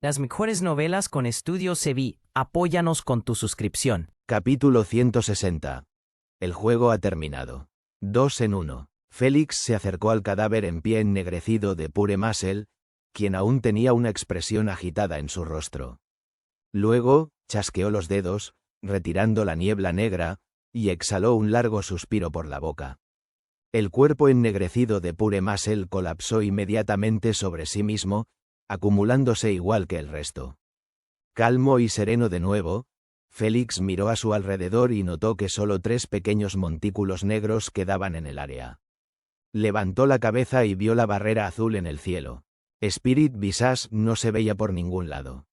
Las mejores novelas con Estudio Cebi. Apóyanos con tu suscripción. Capítulo 160. El juego ha terminado. 2 en 1. Félix se acercó al cadáver en pie ennegrecido de Pure Muscle, quien aún tenía una expresión agitada en su rostro. Luego, chasqueó los dedos, retirando la niebla negra, y exhaló un largo suspiro por la boca. El cuerpo ennegrecido de Pure Muscle colapsó inmediatamente sobre sí mismo, acumulándose igual que el resto. Calmo y sereno de nuevo, Félix miró a su alrededor y notó que solo 3 pequeños montículos negros quedaban en el área. Levantó la cabeza y vio la barrera azul en el cielo. Spirit Visage no se veía por ningún lado.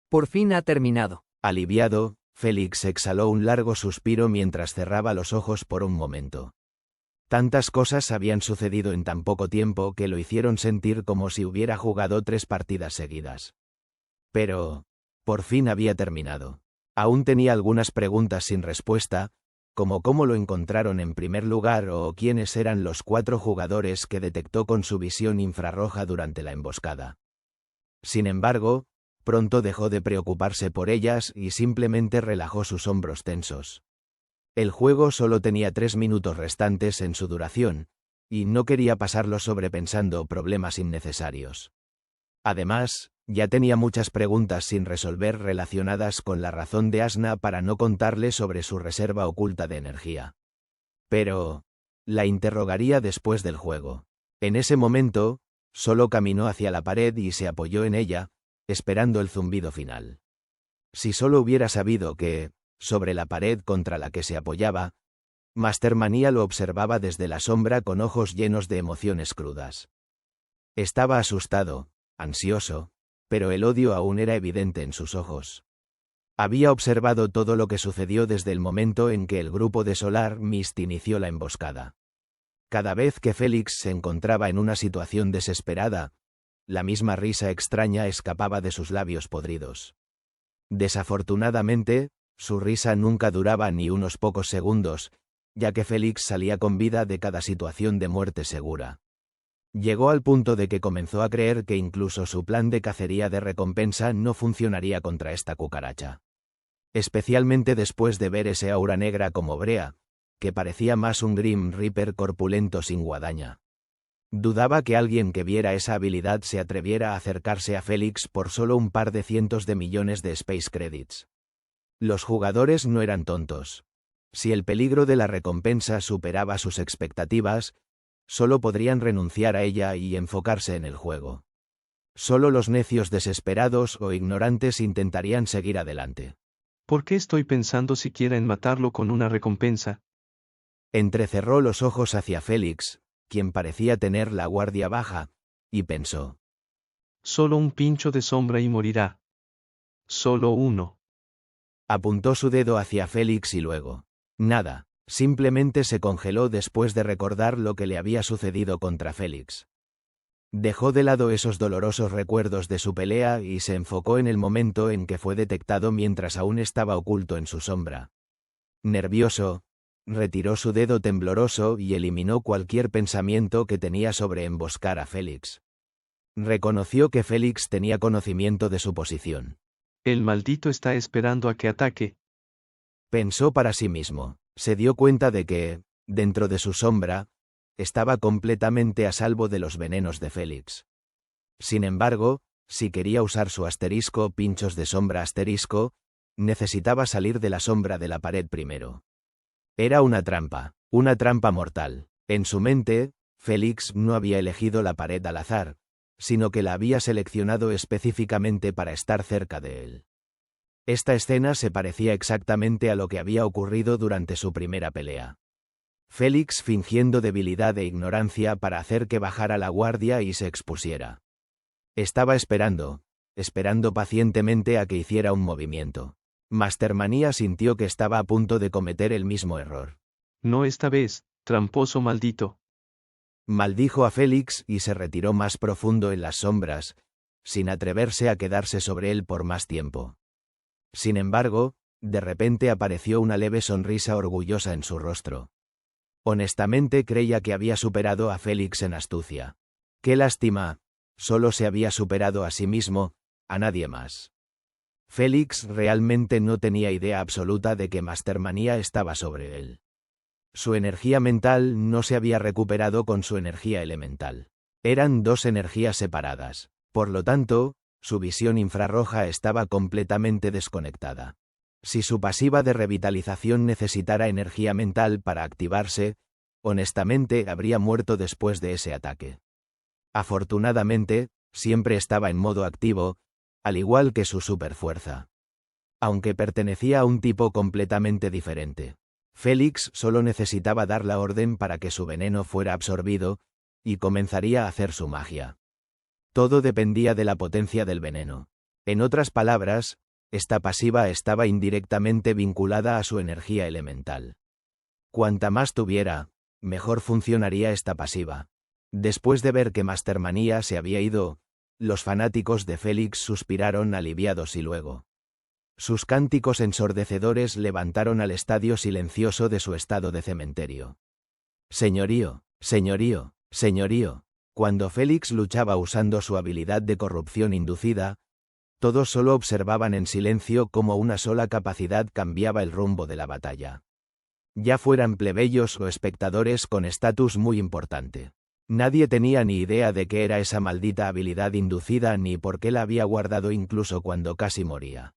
Por fin ha terminado. Aliviado, Félix exhaló un largo suspiro mientras cerraba los ojos por un momento. Tantas cosas habían sucedido en tan poco tiempo que lo hicieron sentir como si hubiera jugado 3 partidas seguidas. Pero, por fin había terminado. Aún tenía algunas preguntas sin respuesta, como cómo lo encontraron en primer lugar o quiénes eran los 4 jugadores que detectó con su visión infrarroja durante la emboscada. Sin embargo, pronto dejó de preocuparse por ellas y simplemente relajó sus hombros tensos. El juego solo tenía 3 minutos restantes en su duración, y no quería pasarlo sobrepensando problemas innecesarios. Además, ya tenía muchas preguntas sin resolver relacionadas con la razón de Asna para no contarle sobre su reserva oculta de energía. Pero la interrogaría después del juego. En ese momento, solo caminó hacia la pared y se apoyó en ella, esperando el zumbido final. Si solo hubiera sabido que, sobre la pared contra la que se apoyaba, Mastermania lo observaba desde la sombra con ojos llenos de emociones crudas. Estaba asustado, ansioso, pero el odio aún era evidente en sus ojos. Había observado todo lo que sucedió desde el momento en que el grupo de Solar Mist inició la emboscada. Cada vez que Félix se encontraba en una situación desesperada, la misma risa extraña escapaba de sus labios podridos. Desafortunadamente, su risa nunca duraba ni unos pocos segundos, ya que Félix salía con vida de cada situación de muerte segura. Llegó al punto de que comenzó a creer que incluso su plan de cacería de recompensa no funcionaría contra esta cucaracha. Especialmente después de ver ese aura negra como brea, que parecía más un Grim Reaper corpulento sin guadaña. Dudaba que alguien que viera esa habilidad se atreviera a acercarse a Félix por solo un par de cientos de millones de Space Credits. Los jugadores no eran tontos. Si el peligro de la recompensa superaba sus expectativas, solo podrían renunciar a ella y enfocarse en el juego. Solo los necios desesperados o ignorantes intentarían seguir adelante. ¿Por qué estoy pensando siquiera en matarlo con una recompensa? Entrecerró los ojos hacia Félix, quien parecía tener la guardia baja, y pensó. Solo un pincho de sombra y morirá. Solo uno. Apuntó su dedo hacia Félix y luego. Nada, simplemente se congeló después de recordar lo que le había sucedido contra Félix. Dejó de lado esos dolorosos recuerdos de su pelea y se enfocó en el momento en que fue detectado mientras aún estaba oculto en su sombra. Nervioso, retiró su dedo tembloroso y eliminó cualquier pensamiento que tenía sobre emboscar a Félix. Reconoció que Félix tenía conocimiento de su posición. El maldito está esperando a que ataque. Pensó para sí mismo. Se dio cuenta de que, dentro de su sombra, estaba completamente a salvo de los venenos de Félix. Sin embargo, si quería usar su pinchos de sombra necesitaba salir de la sombra de la pared primero. Era una trampa mortal. En su mente, Félix no había elegido la pared al azar, sino que la había seleccionado específicamente para estar cerca de él. Esta escena se parecía exactamente a lo que había ocurrido durante su primera pelea. Félix fingiendo debilidad e ignorancia para hacer que bajara la guardia y se expusiera. Estaba esperando pacientemente a que hiciera un movimiento. Mastermania sintió que estaba a punto de cometer el mismo error. No esta vez, tramposo maldito. Maldijo a Félix y se retiró más profundo en las sombras, sin atreverse a quedarse sobre él por más tiempo. Sin embargo, de repente apareció una leve sonrisa orgullosa en su rostro. Honestamente creía que había superado a Félix en astucia. Qué lástima, solo se había superado a sí mismo, a nadie más. Félix realmente no tenía idea absoluta de que Mastermanía estaba sobre él. Su energía mental no se había recuperado con su energía elemental. Eran dos energías separadas. Por lo tanto, su visión infrarroja estaba completamente desconectada. Si su pasiva de revitalización necesitara energía mental para activarse, honestamente habría muerto después de ese ataque. Afortunadamente, siempre estaba en modo activo, al igual que su superfuerza. Aunque pertenecía a un tipo completamente diferente. Félix solo necesitaba dar la orden para que su veneno fuera absorbido, y comenzaría a hacer su magia. Todo dependía de la potencia del veneno. En otras palabras, esta pasiva estaba indirectamente vinculada a su energía elemental. Cuanta más tuviera, mejor funcionaría esta pasiva. Después de ver que Mastermanía se había ido, los fanáticos de Félix suspiraron aliviados y luego. Sus cánticos ensordecedores levantaron al estadio silencioso de su estado de cementerio. Señorío, señorío, señorío. Cuando Félix luchaba usando su habilidad de corrupción inducida, todos solo observaban en silencio cómo una sola capacidad cambiaba el rumbo de la batalla. Ya fueran plebeyos o espectadores con estatus muy importante. Nadie tenía ni idea de qué era esa maldita habilidad inducida ni por qué la había guardado incluso cuando casi moría.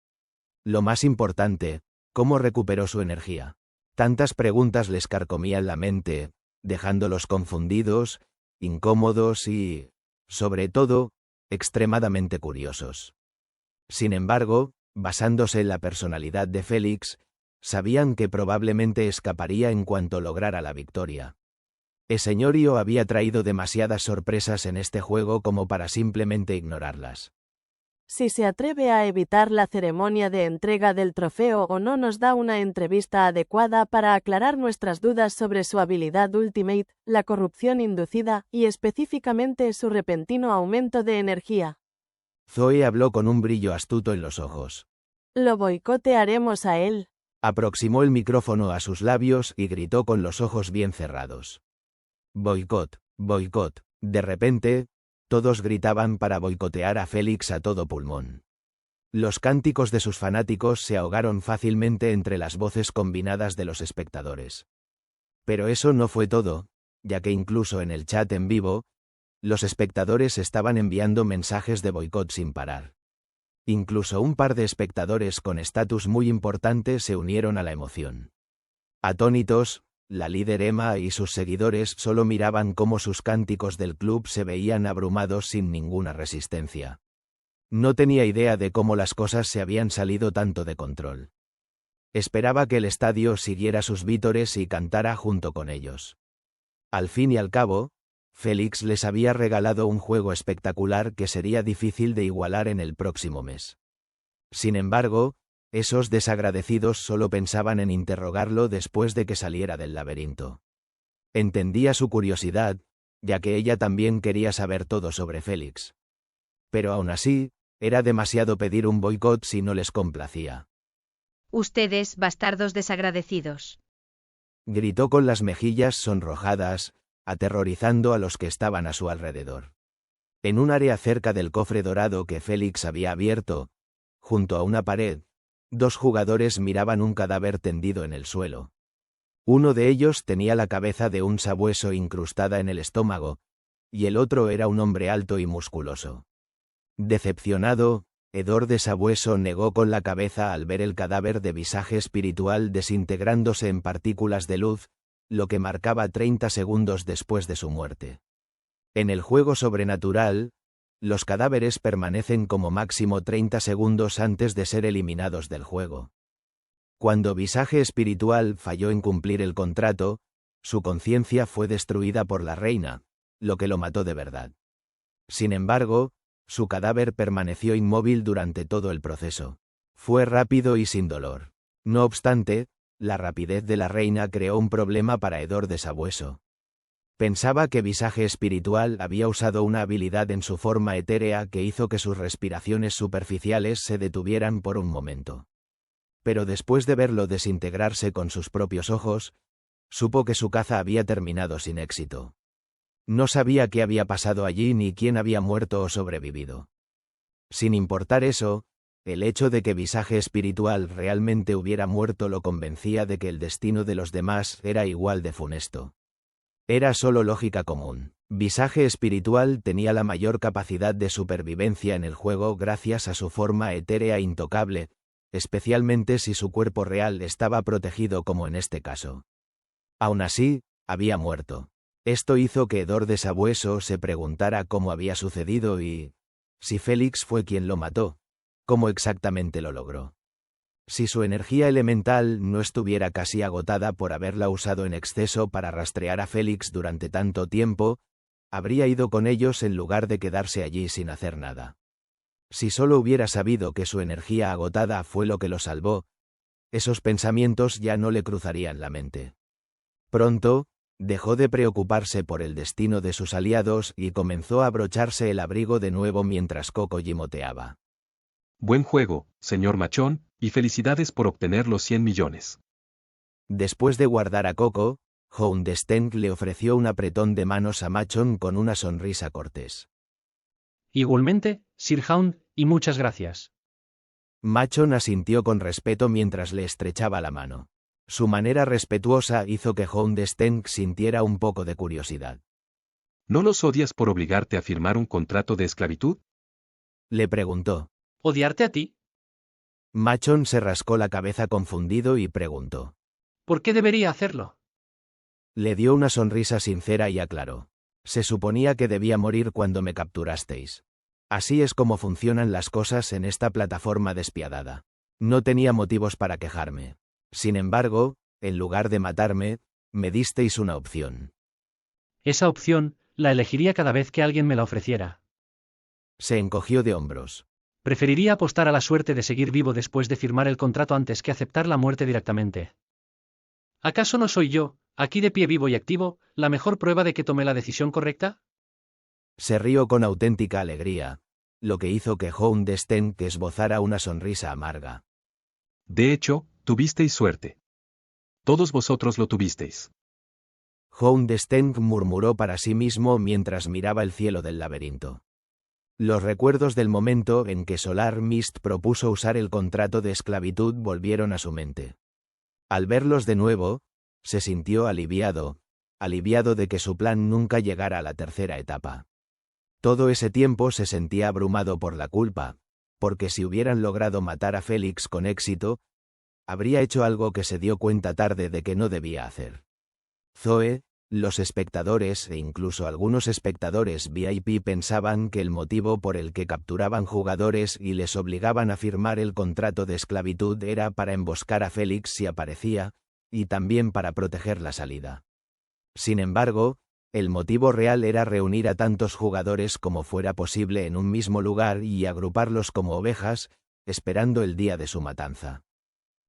Lo más importante, ¿cómo recuperó su energía? Tantas preguntas les carcomían la mente, dejándolos confundidos, incómodos y, sobre todo, extremadamente curiosos. Sin embargo, basándose en la personalidad de Félix, sabían que probablemente escaparía en cuanto lograra la victoria. El señorío había traído demasiadas sorpresas en este juego como para simplemente ignorarlas. Si se atreve a evitar la ceremonia de entrega del trofeo o no nos da una entrevista adecuada para aclarar nuestras dudas sobre su habilidad Ultimate, la corrupción inducida, y específicamente su repentino aumento de energía. Zoe habló con un brillo astuto en los ojos. Lo boicotearemos a él. Aproximó el micrófono a sus labios y gritó con los ojos bien cerrados. Boicot, boicot. De repente, todos gritaban para boicotear a Félix a todo pulmón. Los cánticos de sus fanáticos se ahogaron fácilmente entre las voces combinadas de los espectadores. Pero eso no fue todo, ya que incluso en el chat en vivo, los espectadores estaban enviando mensajes de boicot sin parar. Incluso un par de espectadores con estatus muy importante se unieron a la emoción. Atónitos, la líder Emma y sus seguidores solo miraban cómo sus cánticos del club se veían abrumados sin ninguna resistencia. No tenía idea de cómo las cosas se habían salido tanto de control. Esperaba que el estadio siguiera sus vítores y cantara junto con ellos. Al fin y al cabo, Félix les había regalado un juego espectacular que sería difícil de igualar en el próximo mes. Sin embargo, esos desagradecidos solo pensaban en interrogarlo después de que saliera del laberinto. Entendía su curiosidad, ya que ella también quería saber todo sobre Félix. Pero aún así, era demasiado pedir un boicot si no les complacía. Ustedes, bastardos desagradecidos. Gritó con las mejillas sonrojadas, aterrorizando a los que estaban a su alrededor. En un área cerca del cofre dorado que Félix había abierto, junto a una pared, dos jugadores miraban un cadáver tendido en el suelo. Uno de ellos tenía la cabeza de un sabueso incrustada en el estómago, y el otro era un hombre alto y musculoso. Decepcionado, Hedor de Sabueso negó con la cabeza al ver el cadáver de visaje espiritual desintegrándose en partículas de luz, lo que marcaba 30 segundos después de su muerte. En el juego sobrenatural, los cadáveres permanecen como máximo 30 segundos antes de ser eliminados del juego. Cuando Visaje Espiritual falló en cumplir el contrato, su conciencia fue destruida por la reina, lo que lo mató de verdad. Sin embargo, su cadáver permaneció inmóvil durante todo el proceso. Fue rápido y sin dolor. No obstante, la rapidez de la reina creó un problema para Hedor de Sabueso. Pensaba que Visaje Espiritual había usado una habilidad en su forma etérea que hizo que sus respiraciones superficiales se detuvieran por un momento. Pero después de verlo desintegrarse con sus propios ojos, supo que su caza había terminado sin éxito. No sabía qué había pasado allí ni quién había muerto o sobrevivido. Sin importar eso, el hecho de que Visaje Espiritual realmente hubiera muerto lo convencía de que el destino de los demás era igual de funesto. Era solo lógica común. Visaje Espiritual tenía la mayor capacidad de supervivencia en el juego gracias a su forma etérea intocable, especialmente si su cuerpo real estaba protegido como en este caso. Aún así, había muerto. Esto hizo que Edor de Sabueso se preguntara cómo había sucedido y, si Félix fue quien lo mató, cómo exactamente lo logró. Si su energía elemental no estuviera casi agotada por haberla usado en exceso para rastrear a Félix durante tanto tiempo, habría ido con ellos en lugar de quedarse allí sin hacer nada. Si solo hubiera sabido que su energía agotada fue lo que lo salvó, esos pensamientos ya no le cruzarían la mente. Pronto, dejó de preocuparse por el destino de sus aliados y comenzó a abrocharse el abrigo de nuevo mientras Coco gimoteaba. Buen juego, señor Machón, y felicidades por obtener los 100 millones. Después de guardar a Coco, Hound Steng le ofreció un apretón de manos a Machón con una sonrisa cortés. Igualmente, Sir Hound, y muchas gracias. Machón asintió con respeto mientras le estrechaba la mano. Su manera respetuosa hizo que Hound Steng sintiera un poco de curiosidad. ¿No los odias por obligarte a firmar un contrato de esclavitud? Le preguntó. ¿Odiarte a ti? Machón se rascó la cabeza confundido y preguntó. ¿Por qué debería hacerlo? Le dio una sonrisa sincera y aclaró. Se suponía que debía morir cuando me capturasteis. Así es como funcionan las cosas en esta plataforma despiadada. No tenía motivos para quejarme. Sin embargo, en lugar de matarme, me disteis una opción. Esa opción, la elegiría cada vez que alguien me la ofreciera. Se encogió de hombros. Preferiría apostar a la suerte de seguir vivo después de firmar el contrato antes que aceptar la muerte directamente. ¿Acaso no soy yo, aquí de pie vivo y activo, la mejor prueba de que tomé la decisión correcta? Se rió con auténtica alegría, lo que hizo que Hound Steng esbozara una sonrisa amarga. De hecho, tuvisteis suerte. Todos vosotros lo tuvisteis. Hound Steng murmuró para sí mismo mientras miraba el cielo del laberinto. Los recuerdos del momento en que Solar Mist propuso usar el contrato de esclavitud volvieron a su mente. Al verlos de nuevo, se sintió aliviado de que su plan nunca llegara a la tercera etapa. Todo ese tiempo se sentía abrumado por la culpa, porque si hubieran logrado matar a Félix con éxito, habría hecho algo que se dio cuenta tarde de que no debía hacer. Zoe, los espectadores e incluso algunos espectadores VIP pensaban que el motivo por el que capturaban jugadores y les obligaban a firmar el contrato de esclavitud era para emboscar a Félix si aparecía, y también para proteger la salida. Sin embargo, el motivo real era reunir a tantos jugadores como fuera posible en un mismo lugar y agruparlos como ovejas, esperando el día de su matanza.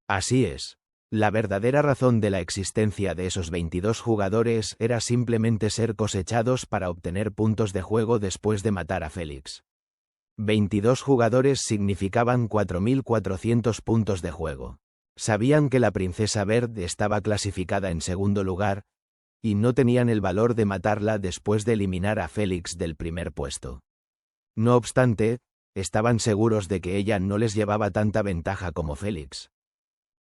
Así es. La verdadera razón de la existencia de esos 22 jugadores era simplemente ser cosechados para obtener puntos de juego después de matar a Félix. 22 jugadores significaban 4.400 puntos de juego. Sabían que la princesa Verde estaba clasificada en segundo lugar, y no tenían el valor de matarla después de eliminar a Félix del primer puesto. No obstante, estaban seguros de que ella no les llevaba tanta ventaja como Félix.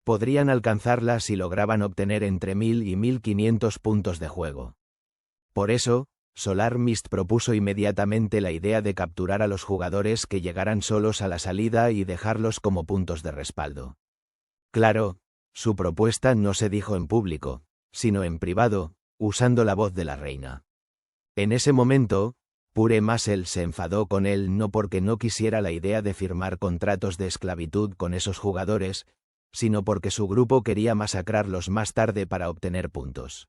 Podrían alcanzarla si lograban obtener entre 1.000 y 1.500 puntos de juego. Por eso, Solar Mist propuso inmediatamente la idea de capturar a los jugadores que llegaran solos a la salida y dejarlos como puntos de respaldo. Claro, su propuesta no se dijo en público, sino en privado, usando la voz de la reina. En ese momento, Pure Muscle se enfadó con él no porque no quisiera la idea de firmar contratos de esclavitud con esos jugadores, sino porque su grupo quería masacrarlos más tarde para obtener puntos.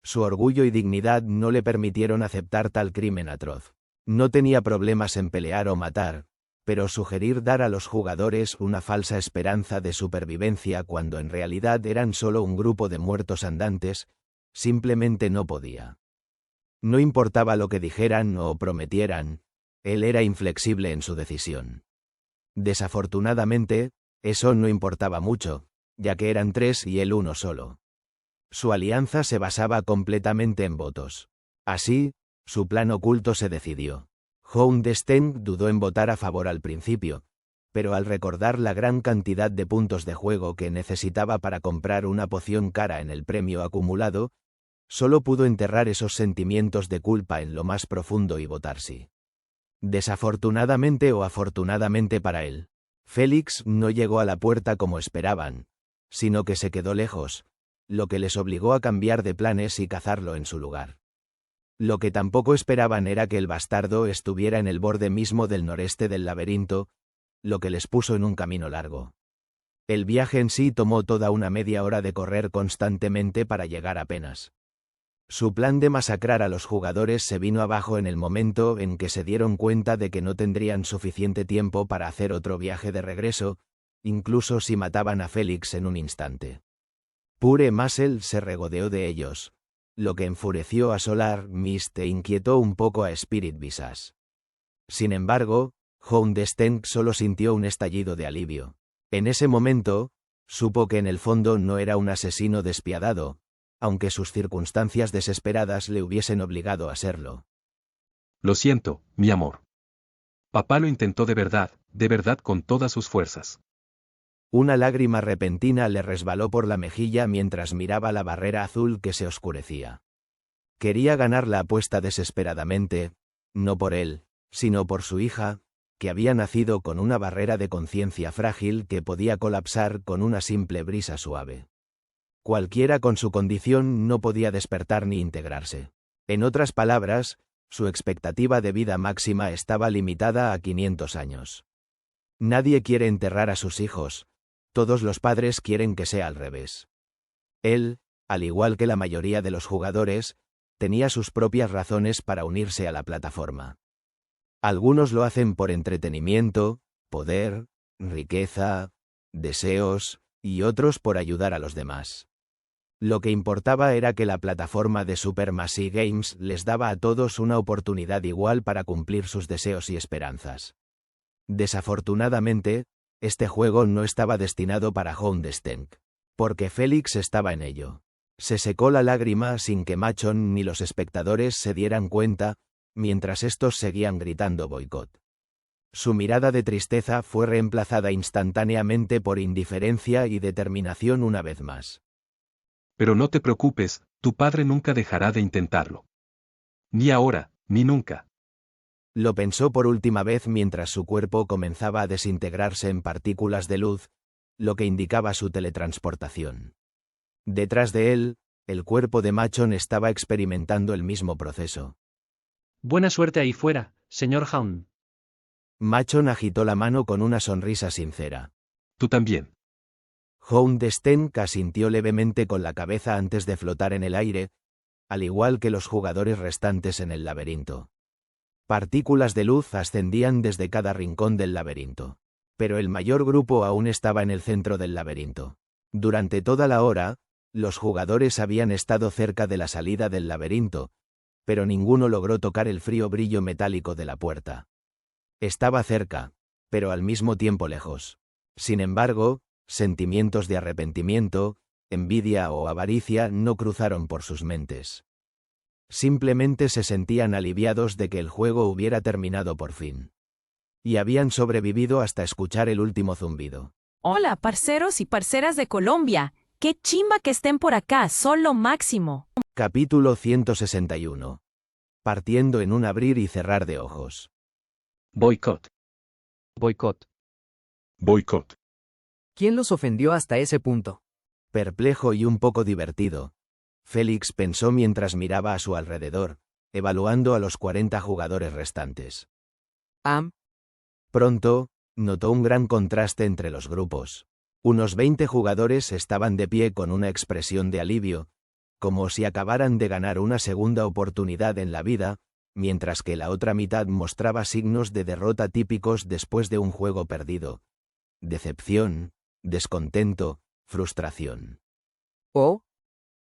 Su orgullo y dignidad no le permitieron aceptar tal crimen atroz. No tenía problemas en pelear o matar, pero sugerir dar a los jugadores una falsa esperanza de supervivencia cuando en realidad eran solo un grupo de muertos andantes, simplemente no podía. No importaba lo que dijeran o prometieran, él era inflexible en su decisión. Desafortunadamente, eso no importaba mucho, ya que eran 3 y él uno solo. Su alianza se basaba completamente en votos. Así, su plan oculto se decidió. Houndesteng dudó en votar a favor al principio, pero al recordar la gran cantidad de puntos de juego que necesitaba para comprar una poción cara en el premio acumulado, solo pudo enterrar esos sentimientos de culpa en lo más profundo y votar sí. Desafortunadamente o afortunadamente para él, Félix no llegó a la puerta como esperaban, sino que se quedó lejos, lo que les obligó a cambiar de planes y cazarlo en su lugar. Lo que tampoco esperaban era que el bastardo estuviera en el borde mismo del noreste del laberinto, lo que les puso en un camino largo. El viaje en sí tomó toda una media hora de correr constantemente para llegar apenas. Su plan de masacrar a los jugadores se vino abajo en el momento en que se dieron cuenta de que no tendrían suficiente tiempo para hacer otro viaje de regreso, incluso si mataban a Félix en un instante. Pure Muscle se regodeó de ellos, lo que enfureció a Solar Mist e inquietó un poco a Spirit Visage. Sin embargo, Houndesteng solo sintió un estallido de alivio. En ese momento, supo que en el fondo no era un asesino despiadado, aunque sus circunstancias desesperadas le hubiesen obligado a serlo. Lo siento, mi amor. Papá lo intentó de verdad con todas sus fuerzas. Una lágrima repentina le resbaló por la mejilla mientras miraba la barrera azul que se oscurecía. Quería ganar la apuesta desesperadamente, no por él, sino por su hija, que había nacido con una barrera de conciencia frágil que podía colapsar con una simple brisa suave. Cualquiera con su condición no podía despertar ni integrarse. En otras palabras, su expectativa de vida máxima estaba limitada a 500 años. Nadie quiere enterrar a sus hijos, todos los padres quieren que sea al revés. Él, al igual que la mayoría de los jugadores, tenía sus propias razones para unirse a la plataforma. Algunos lo hacen por entretenimiento, poder, riqueza, deseos, y otros por ayudar a los demás. Lo que importaba era que la plataforma de Supermassive Games les daba a todos una oportunidad igual para cumplir sus deseos y esperanzas. Desafortunadamente, este juego no estaba destinado para Houndesteng, porque Félix estaba en ello. Se secó la lágrima sin que Machon ni los espectadores se dieran cuenta, mientras estos seguían gritando boicot. Su mirada de tristeza fue reemplazada instantáneamente por indiferencia y determinación una vez más. Pero no te preocupes, tu padre nunca dejará de intentarlo. Ni ahora, ni nunca. Lo pensó por última vez mientras su cuerpo comenzaba a desintegrarse en partículas de luz, lo que indicaba su teletransportación. Detrás de él, el cuerpo de Machon estaba experimentando el mismo proceso. Buena suerte ahí fuera, señor Hound. Machon agitó la mano con una sonrisa sincera. Tú también. Houndesteng asintió levemente con la cabeza antes de flotar en el aire, al igual que los jugadores restantes en el laberinto. Partículas de luz ascendían desde cada rincón del laberinto. Pero el mayor grupo aún estaba en el centro del laberinto. Durante toda la hora, los jugadores habían estado cerca de la salida del laberinto, pero ninguno logró tocar el frío brillo metálico de la puerta. Estaba cerca, pero al mismo tiempo lejos. Sin embargo, sentimientos de arrepentimiento, envidia o avaricia no cruzaron por sus mentes. Simplemente se sentían aliviados de que el juego hubiera terminado por fin. Y habían sobrevivido hasta escuchar el último zumbido. Hola, parceros y parceras de Colombia. ¡Qué chimba que estén por acá! ¡Son lo máximo! Capítulo 161. Partiendo en un abrir y cerrar de ojos. Boicot. Boicot. Boicot. ¿Quién los ofendió hasta ese punto? Perplejo y un poco divertido, Félix pensó mientras miraba a su alrededor, evaluando a los 40 jugadores restantes. Pronto, notó un gran contraste entre los grupos. Unos 20 jugadores estaban de pie con una expresión de alivio, como si acabaran de ganar una segunda oportunidad en la vida, mientras que la otra mitad mostraba signos de derrota típicos después de un juego perdido. Decepción, descontento, frustración.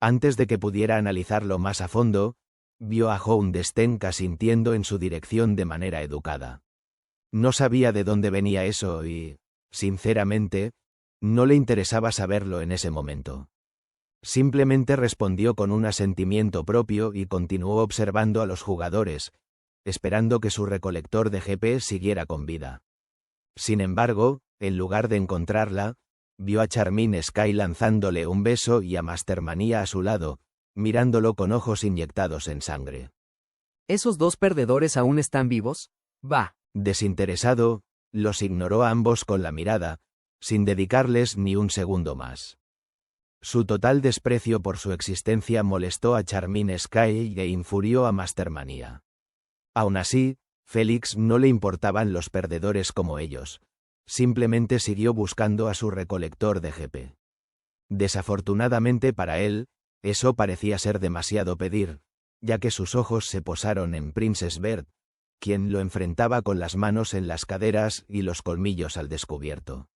Antes de que pudiera analizarlo más a fondo, vio a Houndesteng asintiendo en su dirección de manera educada. No sabía de dónde venía eso y, sinceramente, no le interesaba saberlo en ese momento. Simplemente respondió con un asentimiento propio y continuó observando a los jugadores, esperando que su recolector de GP siguiera con vida. Sin embargo, en lugar de encontrarla, vio a Charmín Sky lanzándole un beso y a Mastermanía a su lado, mirándolo con ojos inyectados en sangre. ¿Esos dos perdedores aún están vivos? Va. Desinteresado, los ignoró a ambos con la mirada, sin dedicarles ni un segundo más. Su total desprecio por su existencia molestó a Charmín Sky e infurió a Mastermanía. Aún así, Félix no le importaban los perdedores como ellos, simplemente siguió buscando a su recolector de GP. Desafortunadamente para él, eso parecía ser demasiado pedir, ya que sus ojos se posaron en Princess Bert, quien lo enfrentaba con las manos en las caderas y los colmillos al descubierto.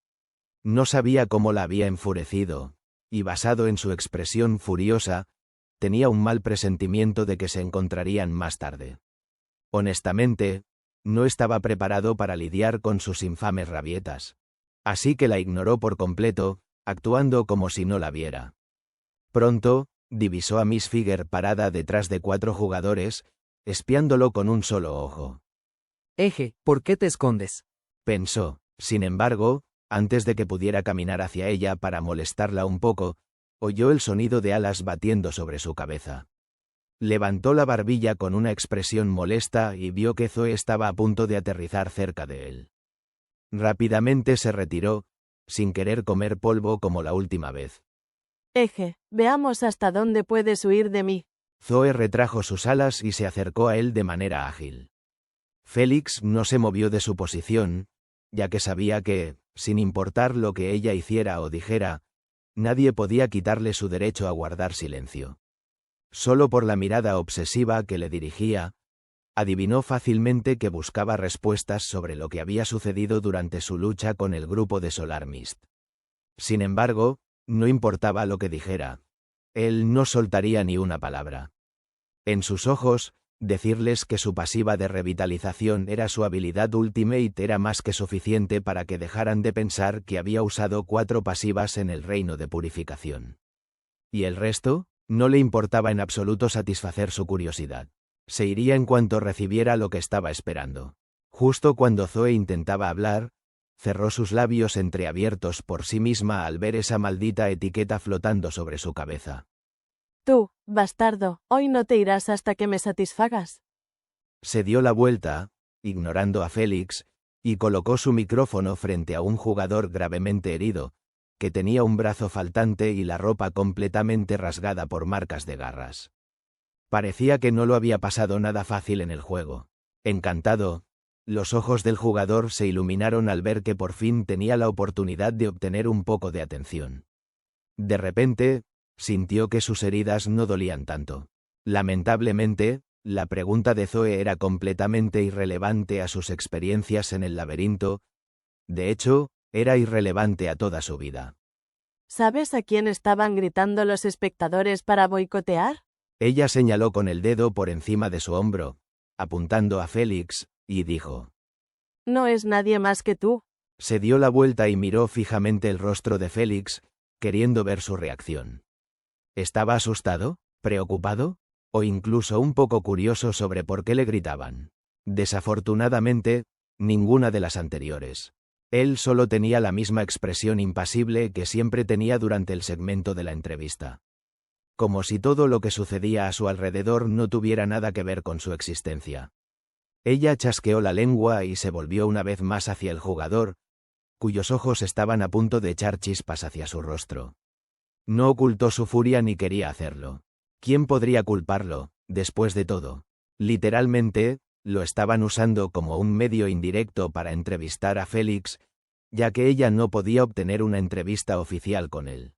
No sabía cómo la había enfurecido, y basado en su expresión furiosa, tenía un mal presentimiento de que se encontrarían más tarde. Honestamente, no estaba preparado para lidiar con sus infames rabietas. Así que la ignoró por completo, actuando como si no la viera. Pronto, divisó a Miss Figure parada detrás de 4 jugadores, espiándolo con un solo ojo. Eje, ¿por qué te escondes? Pensó. Sin embargo, antes de que pudiera caminar hacia ella para molestarla un poco, oyó el sonido de alas batiendo sobre su cabeza. Levantó la barbilla con una expresión molesta y vio que Zoe estaba a punto de aterrizar cerca de él. Rápidamente se retiró, sin querer comer polvo como la última vez. Eje, veamos hasta dónde puedes huir de mí. Zoe retrajo sus alas y se acercó a él de manera ágil. Félix no se movió de su posición, ya que sabía que, sin importar lo que ella hiciera o dijera, nadie podía quitarle su derecho a guardar silencio. Solo por la mirada obsesiva que le dirigía, adivinó fácilmente que buscaba respuestas sobre lo que había sucedido durante su lucha con el grupo de Solar Mist. Sin embargo, no importaba lo que dijera, él no soltaría ni una palabra. En sus ojos, decirles que su pasiva de revitalización era su habilidad Ultimate era más que suficiente para que dejaran de pensar que había usado 4 pasivas en el reino de purificación. ¿Y el resto? No le importaba en absoluto satisfacer su curiosidad. Se iría en cuanto recibiera lo que estaba esperando. Justo cuando Zoe intentaba hablar, cerró sus labios entreabiertos por sí misma al ver esa maldita etiqueta flotando sobre su cabeza. Tú, bastardo, hoy no te irás hasta que me satisfagas. Se dio la vuelta, ignorando a Félix, y colocó su micrófono frente a un jugador gravemente herido, que tenía un brazo faltante y la ropa completamente rasgada por marcas de garras. Parecía que no lo había pasado nada fácil en el juego. Encantado, los ojos del jugador se iluminaron al ver que por fin tenía la oportunidad de obtener un poco de atención. De repente, sintió que sus heridas no dolían tanto. Lamentablemente, la pregunta de Zoe era completamente irrelevante a sus experiencias en el laberinto. De hecho, era irrelevante a toda su vida. ¿Sabes a quién estaban gritando los espectadores para boicotear? Ella señaló con el dedo por encima de su hombro, apuntando a Félix, y dijo: No es nadie más que tú. Se dio la vuelta y miró fijamente el rostro de Félix, queriendo ver su reacción. ¿Estaba asustado, preocupado, o incluso un poco curioso sobre por qué le gritaban? Desafortunadamente, ninguna de las anteriores. Él solo tenía la misma expresión impasible que siempre tenía durante el segmento de la entrevista. Como si todo lo que sucedía a su alrededor no tuviera nada que ver con su existencia. Ella chasqueó la lengua y se volvió una vez más hacia el jugador, cuyos ojos estaban a punto de echar chispas hacia su rostro. No ocultó su furia ni quería hacerlo. ¿Quién podría culparlo, después de todo? Literalmente, lo estaban usando como un medio indirecto para entrevistar a Félix, ya que ella no podía obtener una entrevista oficial con él.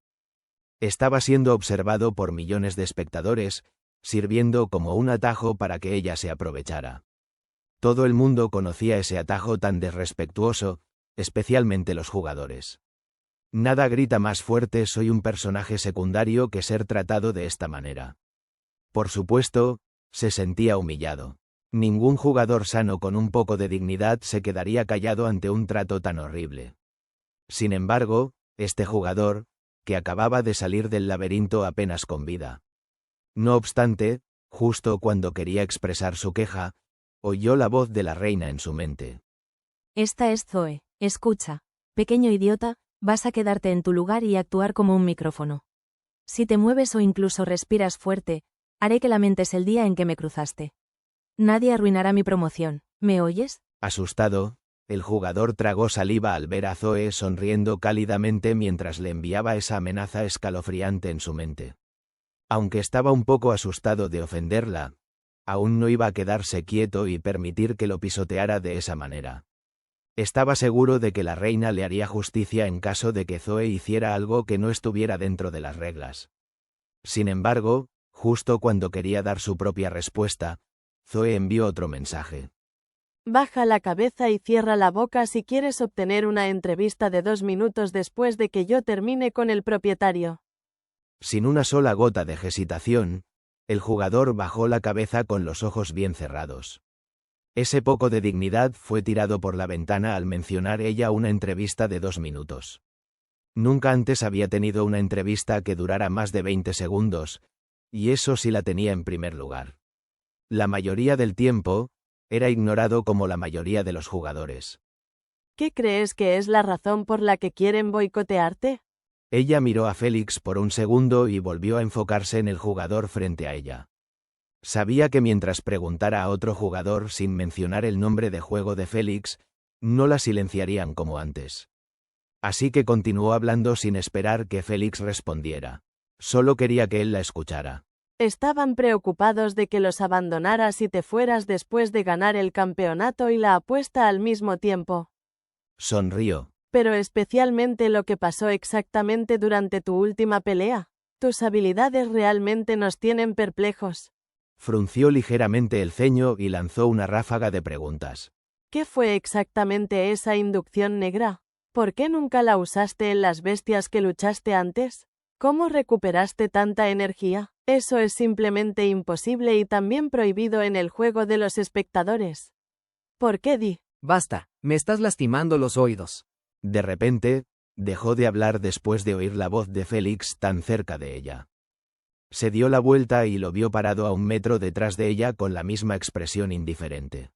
Estaba siendo observado por millones de espectadores, sirviendo como un atajo para que ella se aprovechara. Todo el mundo conocía ese atajo tan desrespetuoso, especialmente los jugadores. Nada grita más fuerte "soy un personaje secundario" que ser tratado de esta manera. Por supuesto, se sentía humillado. Ningún jugador sano con un poco de dignidad se quedaría callado ante un trato tan horrible. Sin embargo, este jugador, que acababa de salir del laberinto apenas con vida. No obstante, justo cuando quería expresar su queja, oyó la voz de la reina en su mente. Esta es Zoe. Escucha. Pequeño idiota, vas a quedarte en tu lugar y actuar como un micrófono. Si te mueves o incluso respiras fuerte, haré que lamentes el día en que me cruzaste. Nadie arruinará mi promoción, ¿me oyes? Asustado, el jugador tragó saliva al ver a Zoe sonriendo cálidamente mientras le enviaba esa amenaza escalofriante en su mente. Aunque estaba un poco asustado de ofenderla, aún no iba a quedarse quieto y permitir que lo pisoteara de esa manera. Estaba seguro de que la reina le haría justicia en caso de que Zoe hiciera algo que no estuviera dentro de las reglas. Sin embargo, justo cuando quería dar su propia respuesta, Zoe envió otro mensaje. Baja la cabeza y cierra la boca si quieres obtener una entrevista de 2 minutos después de que yo termine con el propietario. Sin una sola gota de hesitación, el jugador bajó la cabeza con los ojos bien cerrados. Ese poco de dignidad fue tirado por la ventana al mencionar ella una entrevista de 2 minutos. Nunca antes había tenido una entrevista que durara más de 20 segundos, y eso sí la tenía en primer lugar. La mayoría del tiempo, era ignorado como la mayoría de los jugadores. ¿Qué crees que es la razón por la que quieren boicotearte? Ella miró a Félix por un segundo y volvió a enfocarse en el jugador frente a ella. Sabía que mientras preguntara a otro jugador sin mencionar el nombre de juego de Félix, no la silenciarían como antes. Así que continuó hablando sin esperar que Félix respondiera. Solo quería que él la escuchara. Estaban preocupados de que los abandonaras y te fueras después de ganar el campeonato y la apuesta al mismo tiempo. Sonrió. Pero especialmente lo que pasó exactamente durante tu última pelea. Tus habilidades realmente nos tienen perplejos. Frunció ligeramente el ceño y lanzó una ráfaga de preguntas. ¿Qué fue exactamente esa inducción negra? ¿Por qué nunca la usaste en las bestias que luchaste antes? ¿Cómo recuperaste tanta energía? Eso es simplemente imposible y también prohibido en el juego de los espectadores. ¿Por qué di? Basta, me estás lastimando los oídos. De repente, dejó de hablar después de oír la voz de Félix tan cerca de ella. Se dio la vuelta y lo vio parado a 1 metro detrás de ella con la misma expresión indiferente.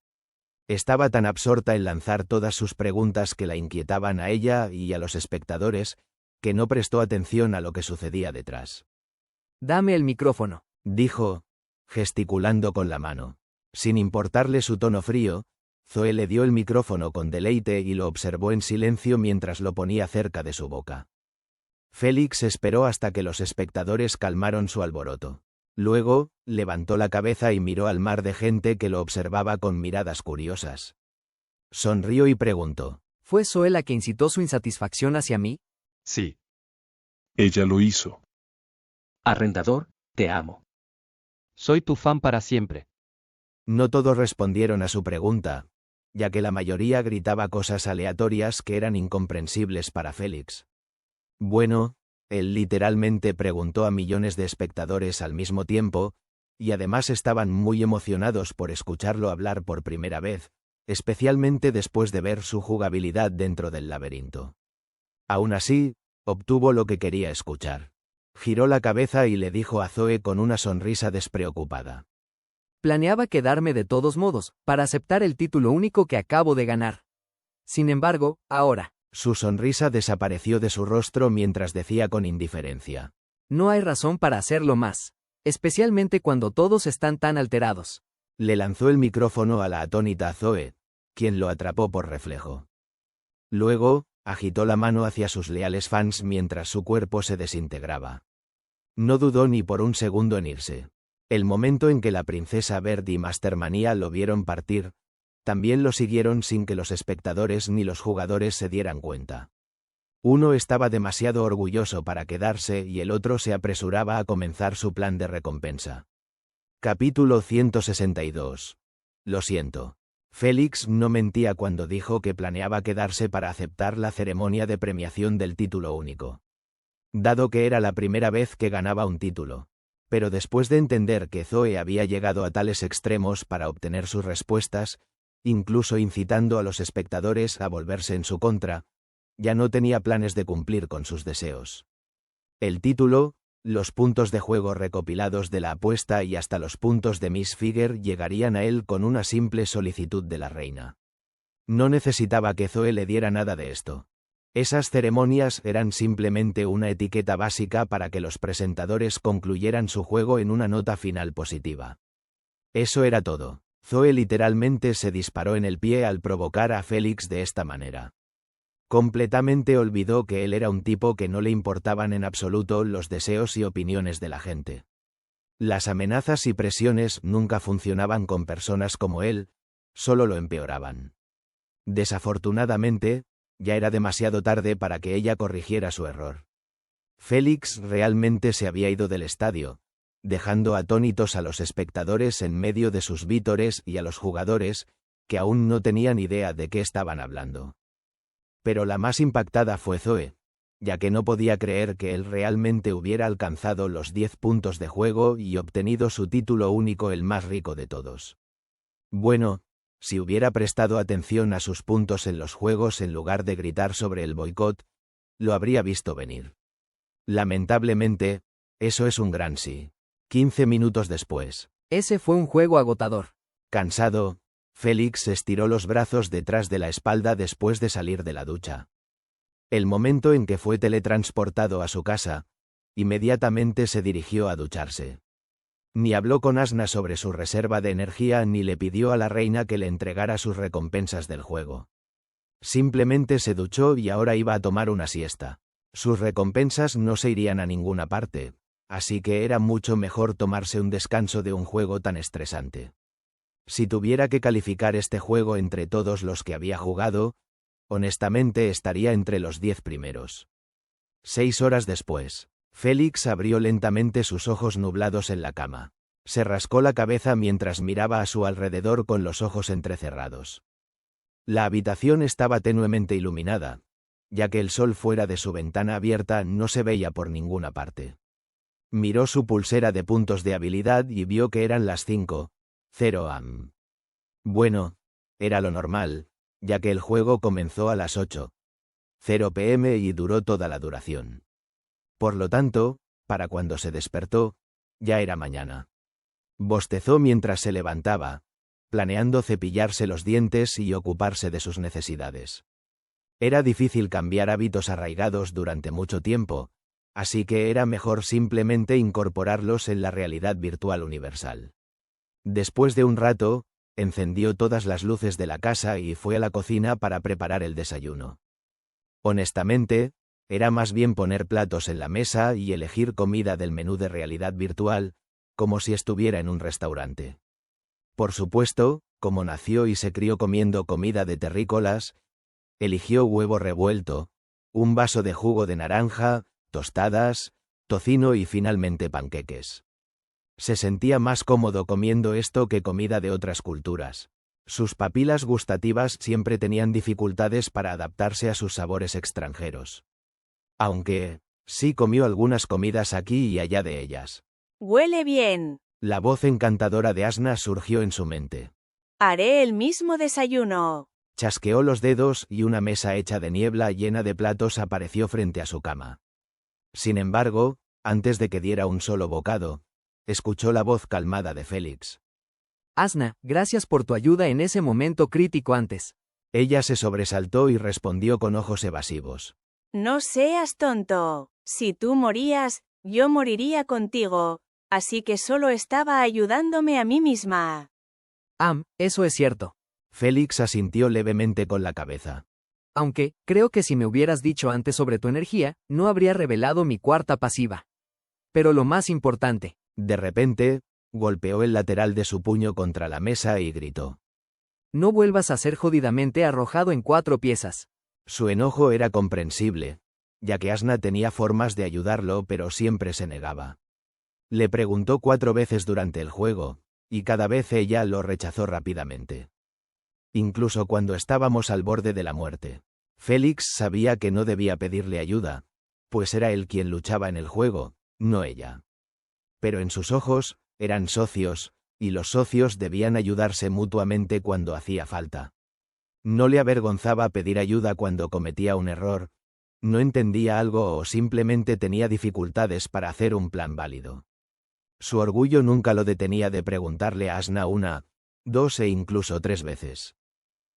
Estaba tan absorta en lanzar todas sus preguntas que la inquietaban a ella y a los espectadores, que no prestó atención a lo que sucedía detrás. Dame el micrófono, dijo, gesticulando con la mano. Sin importarle su tono frío, Zoe le dio el micrófono con deleite y lo observó en silencio mientras lo ponía cerca de su boca. Félix esperó hasta que los espectadores calmaron su alboroto. Luego, levantó la cabeza y miró al mar de gente que lo observaba con miradas curiosas. Sonrió y preguntó. ¿Fue Zoe la que incitó su insatisfacción hacia mí? Sí. Ella lo hizo. Arrendador, te amo. Soy tu fan para siempre. No todos respondieron a su pregunta, ya que la mayoría gritaba cosas aleatorias que eran incomprensibles para Félix. Bueno, él literalmente preguntó a millones de espectadores al mismo tiempo, y además estaban muy emocionados por escucharlo hablar por primera vez, especialmente después de ver su jugabilidad dentro del laberinto. Aún así, obtuvo lo que quería escuchar. Giró la cabeza y le dijo a Zoe con una sonrisa despreocupada. Planeaba quedarme de todos modos, para aceptar el título único que acabo de ganar. Sin embargo, ahora. Su sonrisa desapareció de su rostro mientras decía con indiferencia. No hay razón para hacerlo más, especialmente cuando todos están tan alterados. Le lanzó el micrófono a la atónita Zoe, quien lo atrapó por reflejo. Luego, agitó la mano hacia sus leales fans mientras su cuerpo se desintegraba. No dudó ni por un segundo en irse. El momento en que la princesa Verde y Mastermania lo vieron partir, también lo siguieron sin que los espectadores ni los jugadores se dieran cuenta. Uno estaba demasiado orgulloso para quedarse y el otro se apresuraba a comenzar su plan de recompensa. Capítulo 162. Lo siento. Félix no mentía cuando dijo que planeaba quedarse para aceptar la ceremonia de premiación del título único. Dado que era la primera vez que ganaba un título. Pero después de entender que Zoe había llegado a tales extremos para obtener sus respuestas, incluso incitando a los espectadores a volverse en su contra, ya no tenía planes de cumplir con sus deseos. El título, Los puntos de juego recopilados de la apuesta y hasta los puntos de Miss Figure llegarían a él con una simple solicitud de la reina. No necesitaba que Zoe le diera nada de esto. Esas ceremonias eran simplemente una etiqueta básica para que los presentadores concluyeran su juego en una nota final positiva. Eso era todo. Zoe literalmente se disparó en el pie al provocar a Félix de esta manera. Completamente olvidó que él era un tipo que no le importaban en absoluto los deseos y opiniones de la gente. Las amenazas y presiones nunca funcionaban con personas como él, solo lo empeoraban. Desafortunadamente, ya era demasiado tarde para que ella corrigiera su error. Félix realmente se había ido del estadio, dejando atónitos a los espectadores en medio de sus vítores y a los jugadores, que aún no tenían idea de qué estaban hablando. Pero la más impactada fue Zoe, ya que no podía creer que él realmente hubiera alcanzado los 10 puntos de juego y obtenido su título único, el más rico de todos. Bueno, si hubiera prestado atención a sus puntos en los juegos en lugar de gritar sobre el boicot, lo habría visto venir. Lamentablemente, eso es un gran sí. 15 minutos después. Ese fue un juego agotador. Cansado, Félix estiró los brazos detrás de la espalda después de salir de la ducha. El momento en que fue teletransportado a su casa, inmediatamente se dirigió a ducharse. Ni habló con Asna sobre su reserva de energía ni le pidió a la reina que le entregara sus recompensas del juego. Simplemente se duchó y ahora iba a tomar una siesta. Sus recompensas no se irían a ninguna parte, así que era mucho mejor tomarse un descanso de un juego tan estresante. Si tuviera que calificar este juego entre todos los que había jugado, honestamente estaría entre los 10 primeros. 6 horas después. Félix abrió lentamente sus ojos nublados en la cama. Se rascó la cabeza mientras miraba a su alrededor con los ojos entrecerrados. La habitación estaba tenuemente iluminada, ya que el sol fuera de su ventana abierta no se veía por ninguna parte. Miró su pulsera de puntos de habilidad y vio que eran las 5:00 am. Bueno, era lo normal, ya que el juego comenzó a las 8:00 p.m. y duró toda la duración. Por lo tanto, para cuando se despertó, ya era mañana. Bostezó mientras se levantaba, planeando cepillarse los dientes y ocuparse de sus necesidades. Era difícil cambiar hábitos arraigados durante mucho tiempo, así que era mejor simplemente incorporarlos en la realidad virtual universal. Después de un rato, encendió todas las luces de la casa y fue a la cocina para preparar el desayuno. Honestamente, era más bien poner platos en la mesa y elegir comida del menú de realidad virtual, como si estuviera en un restaurante. Por supuesto, como nació y se crió comiendo comida de terrícolas, eligió huevo revuelto, un vaso de jugo de naranja, tostadas, tocino y finalmente panqueques. Se sentía más cómodo comiendo esto que comida de otras culturas. Sus papilas gustativas siempre tenían dificultades para adaptarse a sus sabores extranjeros. Aunque, sí comió algunas comidas aquí y allá de ellas. Huele bien. La voz encantadora de Asna surgió en su mente. Haré el mismo desayuno. Chasqueó los dedos y una mesa hecha de niebla llena de platos apareció frente a su cama. Sin embargo, antes de que diera un solo bocado, escuchó la voz calmada de Félix. Asna, gracias por tu ayuda en ese momento crítico antes. Ella se sobresaltó y respondió con ojos evasivos. No seas tonto. Si tú morías, yo moriría contigo, así que solo estaba ayudándome a mí misma. Eso es cierto. Félix asintió levemente con la cabeza. Aunque, creo que si me hubieras dicho antes sobre tu energía, no habría revelado mi cuarta pasiva. Pero lo más importante. De repente, golpeó el lateral de su puño contra la mesa y gritó. No vuelvas a ser jodidamente arrojado en 4 piezas. Su enojo era comprensible, ya que Asna tenía formas de ayudarlo pero siempre se negaba. Le preguntó 4 veces durante el juego, y cada vez ella lo rechazó rápidamente. Incluso cuando estábamos al borde de la muerte. Félix sabía que no debía pedirle ayuda, pues era él quien luchaba en el juego, no ella. Pero en sus ojos, eran socios, y los socios debían ayudarse mutuamente cuando hacía falta. No le avergonzaba pedir ayuda cuando cometía un error, no entendía algo o simplemente tenía dificultades para hacer un plan válido. Su orgullo nunca lo detenía de preguntarle a Asna una, 2 e incluso 3 veces.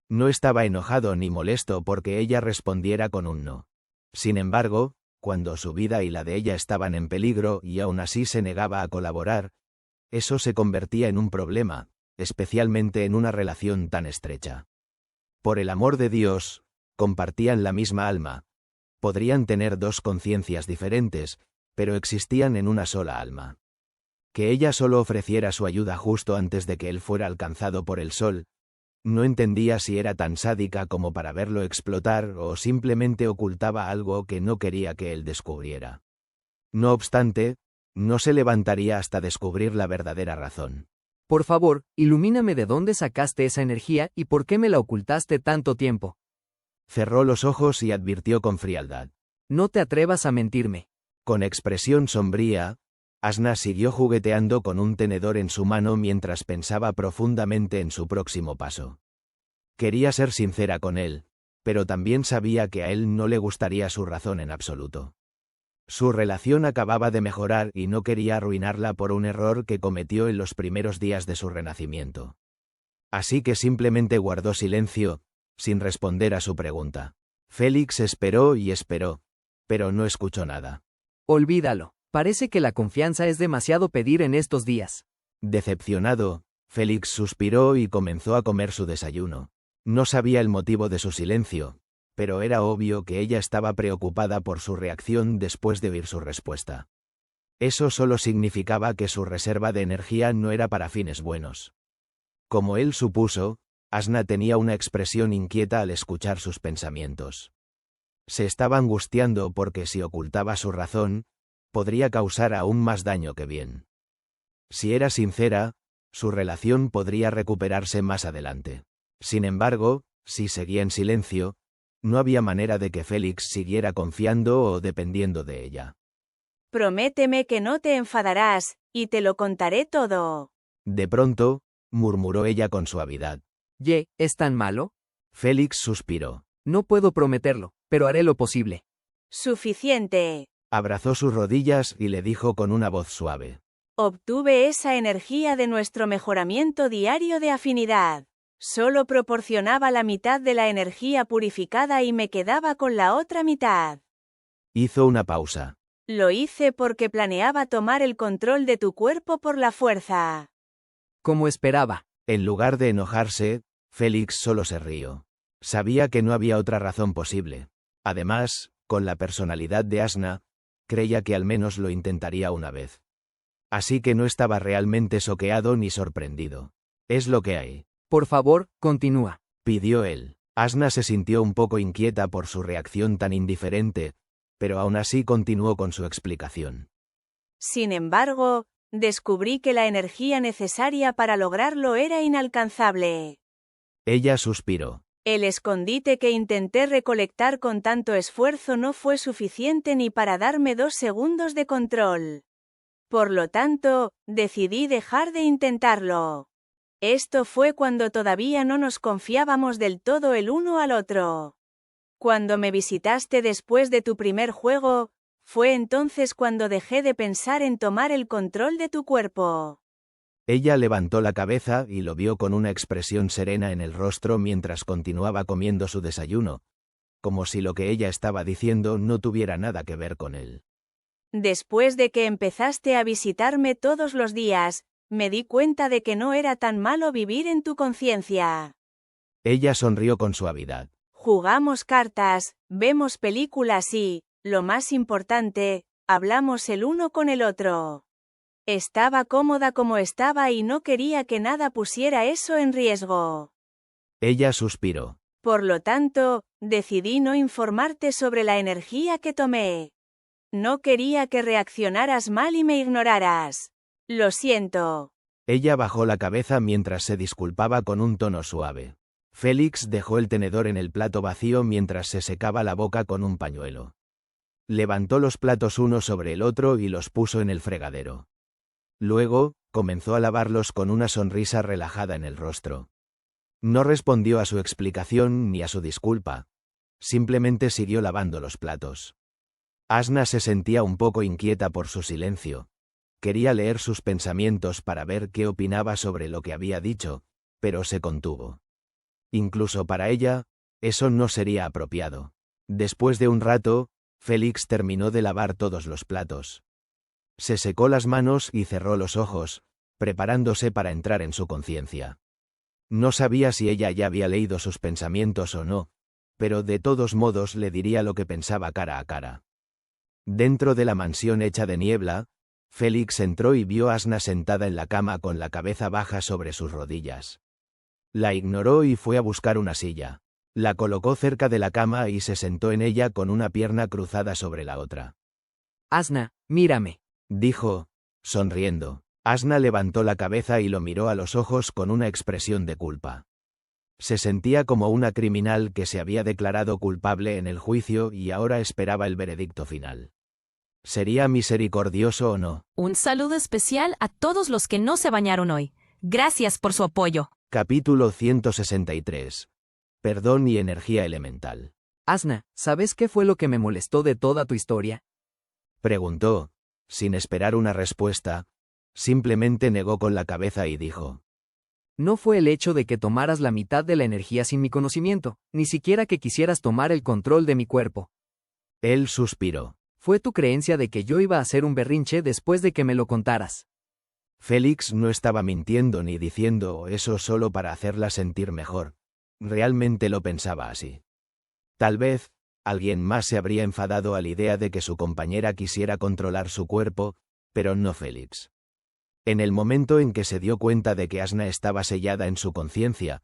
No estaba enojado ni molesto porque ella respondiera con un no. Sin embargo, cuando su vida y la de ella estaban en peligro y aún así se negaba a colaborar, eso se convertía en un problema, especialmente en una relación tan estrecha. Por el amor de Dios, compartían la misma alma. Podrían tener 2 conciencias diferentes, pero existían en una sola alma. Que ella solo ofreciera su ayuda justo antes de que él fuera alcanzado por el sol, no entendía si era tan sádica como para verlo explotar o simplemente ocultaba algo que no quería que él descubriera. No obstante, no se levantaría hasta descubrir la verdadera razón. Por favor, ilumíname de dónde sacaste esa energía y por qué me la ocultaste tanto tiempo. Cerró los ojos y advirtió con frialdad. No te atrevas a mentirme. Con expresión sombría, Asna siguió jugueteando con un tenedor en su mano mientras pensaba profundamente en su próximo paso. Quería ser sincera con él, pero también sabía que a él no le gustaría su razón en absoluto. Su relación acababa de mejorar y no quería arruinarla por un error que cometió en los primeros días de su renacimiento. Así que simplemente guardó silencio, sin responder a su pregunta. Félix esperó y esperó, pero no escuchó nada. Olvídalo. Parece que la confianza es demasiado pedir en estos días. Decepcionado, Félix suspiró y comenzó a comer su desayuno. No sabía el motivo de su silencio, pero era obvio que ella estaba preocupada por su reacción después de oír su respuesta. Eso solo significaba que su reserva de energía no era para fines buenos. Como él supuso, Asna tenía una expresión inquieta al escuchar sus pensamientos. Se estaba angustiando porque si ocultaba su razón, podría causar aún más daño que bien. Si era sincera, su relación podría recuperarse más adelante. Sin embargo, si seguía en silencio, no había manera de que Félix siguiera confiando o dependiendo de ella. Prométeme que no te enfadarás, y te lo contaré todo. De pronto, murmuró ella con suavidad. ¿Es tan malo? Félix suspiró. No puedo prometerlo, pero haré lo posible. Suficiente. Abrazó sus rodillas y le dijo con una voz suave. Obtuve esa energía de nuestro mejoramiento diario de afinidad. Solo proporcionaba la mitad de la energía purificada y me quedaba con la otra mitad. Hizo una pausa. Lo hice porque planeaba tomar el control de tu cuerpo por la fuerza. Como esperaba. En lugar de enojarse, Félix solo se rió. Sabía que no había otra razón posible. Además, con la personalidad de Asna, creía que al menos lo intentaría una vez. Así que no estaba realmente soqueado ni sorprendido. Es lo que hay. Por favor, continúa. Pidió él. Asna se sintió un poco inquieta por su reacción tan indiferente, pero aún así continuó con su explicación. Sin embargo, descubrí que la energía necesaria para lograrlo era inalcanzable. Ella suspiró. El escondite que intenté recolectar con tanto esfuerzo no fue suficiente ni para darme 2 segundos de control. Por lo tanto, decidí dejar de intentarlo. Esto fue cuando todavía no nos confiábamos del todo el uno al otro. Cuando me visitaste después de tu primer juego, fue entonces cuando dejé de pensar en tomar el control de tu cuerpo. Ella levantó la cabeza y lo vio con una expresión serena en el rostro mientras continuaba comiendo su desayuno, como si lo que ella estaba diciendo no tuviera nada que ver con él. Después de que empezaste a visitarme todos los días, me di cuenta de que no era tan malo vivir en tu conciencia. Ella sonrió con suavidad. Jugamos cartas, vemos películas y, lo más importante, hablamos el uno con el otro. Estaba cómoda como estaba y no quería que nada pusiera eso en riesgo. Ella suspiró. Por lo tanto, decidí no informarte sobre la energía que tomé. No quería que reaccionaras mal y me ignoraras. Lo siento. Ella bajó la cabeza mientras se disculpaba con un tono suave. Félix dejó el tenedor en el plato vacío mientras se secaba la boca con un pañuelo. Levantó los platos uno sobre el otro y los puso en el fregadero. Luego, comenzó a lavarlos con una sonrisa relajada en el rostro. No respondió a su explicación ni a su disculpa. simplemente siguió lavando los platos. Asna se sentía un poco inquieta por su silencio. Quería leer sus pensamientos para ver qué opinaba sobre lo que había dicho, pero se contuvo. Incluso para ella, eso no sería apropiado. Después de un rato, Félix terminó de lavar todos los platos. Se secó las manos y cerró los ojos, preparándose para entrar en su conciencia. No sabía si ella ya había leído sus pensamientos o no, pero de todos modos le diría lo que pensaba cara a cara. Dentro de la mansión hecha de niebla, Félix entró y vio a Asna sentada en la cama con la cabeza baja sobre sus rodillas. La ignoró y fue a buscar una silla. La colocó cerca de la cama y se sentó en ella con una pierna cruzada sobre la otra. Asna, mírame, dijo, sonriendo. Asna levantó la cabeza y lo miró a los ojos con una expresión de culpa. Se sentía como una criminal que se había declarado culpable en el juicio y ahora esperaba el veredicto final. ¿Sería misericordioso o no? Un saludo especial a todos los que no se bañaron hoy. Gracias por su apoyo. Capítulo 163. Perdón y energía elemental. Asna, ¿sabes qué fue lo que me molestó de toda tu historia? Preguntó, sin esperar una respuesta. Simplemente negó con la cabeza y dijo: No fue el hecho de que tomaras la mitad de la energía sin mi conocimiento, ni siquiera que quisieras tomar el control de mi cuerpo. Él suspiró. Fue tu creencia de que yo iba a hacer un berrinche después de que me lo contaras. Félix no estaba mintiendo ni diciendo eso solo para hacerla sentir mejor. Realmente lo pensaba así. Tal vez, alguien más se habría enfadado a la idea de que su compañera quisiera controlar su cuerpo, pero no Félix. En el momento en que se dio cuenta de que Asna estaba sellada en su conciencia,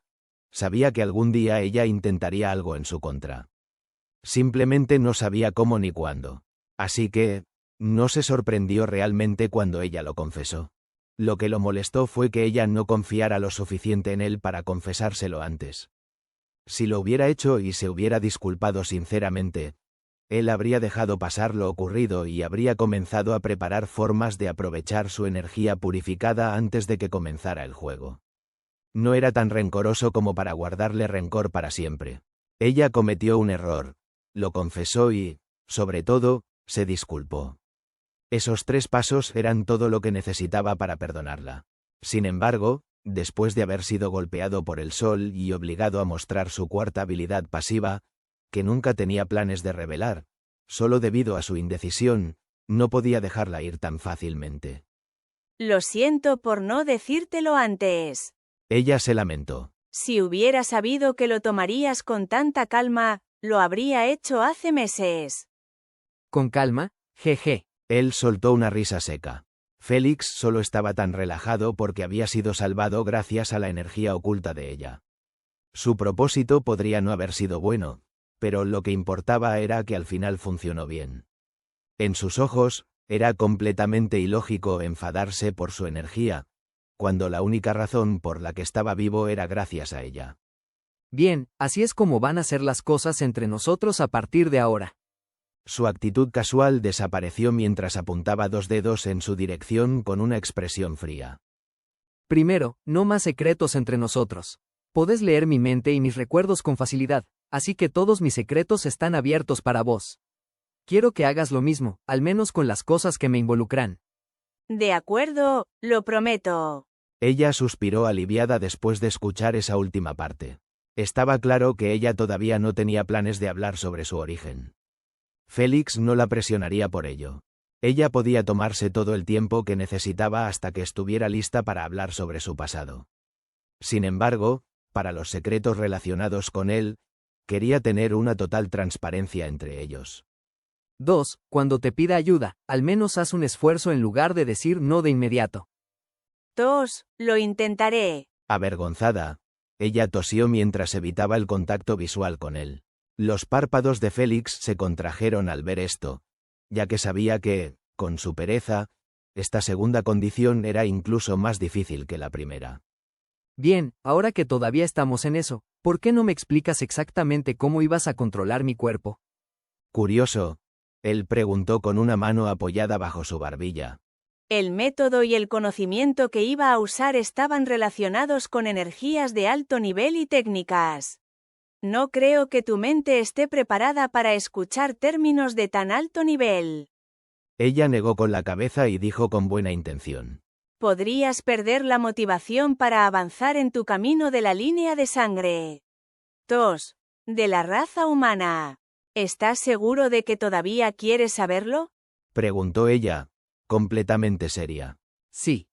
sabía que algún día ella intentaría algo en su contra. Simplemente no sabía cómo ni cuándo. Así que, no se sorprendió realmente cuando ella lo confesó. Lo que lo molestó fue que ella no confiara lo suficiente en él para confesárselo antes. Si lo hubiera hecho y se hubiera disculpado sinceramente, él habría dejado pasar lo ocurrido y habría comenzado a preparar formas de aprovechar su energía purificada antes de que comenzara el juego. No era tan rencoroso como para guardarle rencor para siempre. Ella cometió un error, lo confesó y, sobre todo, se disculpó. Esos 3 pasos eran todo lo que necesitaba para perdonarla. Sin embargo, después de haber sido golpeado por el sol y obligado a mostrar su cuarta habilidad pasiva, que nunca tenía planes de revelar, solo debido a su indecisión, no podía dejarla ir tan fácilmente. Lo siento por no decírtelo antes. Ella se lamentó. Si hubiera sabido que lo tomarías con tanta calma, lo habría hecho hace meses. Con calma, jeje. Él soltó una risa seca. Félix solo estaba tan relajado porque había sido salvado gracias a la energía oculta de ella. Su propósito podría no haber sido bueno, pero lo que importaba era que al final funcionó bien. En sus ojos, era completamente ilógico enfadarse por su energía, cuando la única razón por la que estaba vivo era gracias a ella. Bien, así es como van a ser las cosas entre nosotros a partir de ahora. Su actitud casual desapareció mientras apuntaba 2 dedos en su dirección con una expresión fría. Primero, no más secretos entre nosotros. Podés leer mi mente y mis recuerdos con facilidad, así que todos mis secretos están abiertos para vos. Quiero que hagas lo mismo, al menos con las cosas que me involucran. De acuerdo, lo prometo. Ella suspiró aliviada después de escuchar esa última parte. Estaba claro que ella todavía no tenía planes de hablar sobre su origen. Félix no la presionaría por ello. Ella podía tomarse todo el tiempo que necesitaba hasta que estuviera lista para hablar sobre su pasado. Sin embargo, para los secretos relacionados con él, quería tener una total transparencia entre ellos. 2. Cuando te pida ayuda, al menos haz un esfuerzo en lugar de decir no de inmediato. 2. Lo intentaré. Avergonzada, ella tosió mientras evitaba el contacto visual con él. Los párpados de Félix se contrajeron al ver esto, ya que sabía que, con su pereza, esta segunda condición era incluso más difícil que la primera. Bien, ahora que todavía estamos en eso, ¿por qué no me explicas exactamente cómo ibas a controlar mi cuerpo? Curioso, él preguntó con una mano apoyada bajo su barbilla. El método y el conocimiento que iba a usar estaban relacionados con energías de alto nivel y técnicas. No creo que tu mente esté preparada para escuchar términos de tan alto nivel. Ella negó con la cabeza y dijo con buena intención. Podrías perder la motivación para avanzar en tu camino de la línea de sangre. 2. De la raza humana. ¿Estás seguro de que todavía quieres saberlo? Preguntó ella, completamente seria. Sí.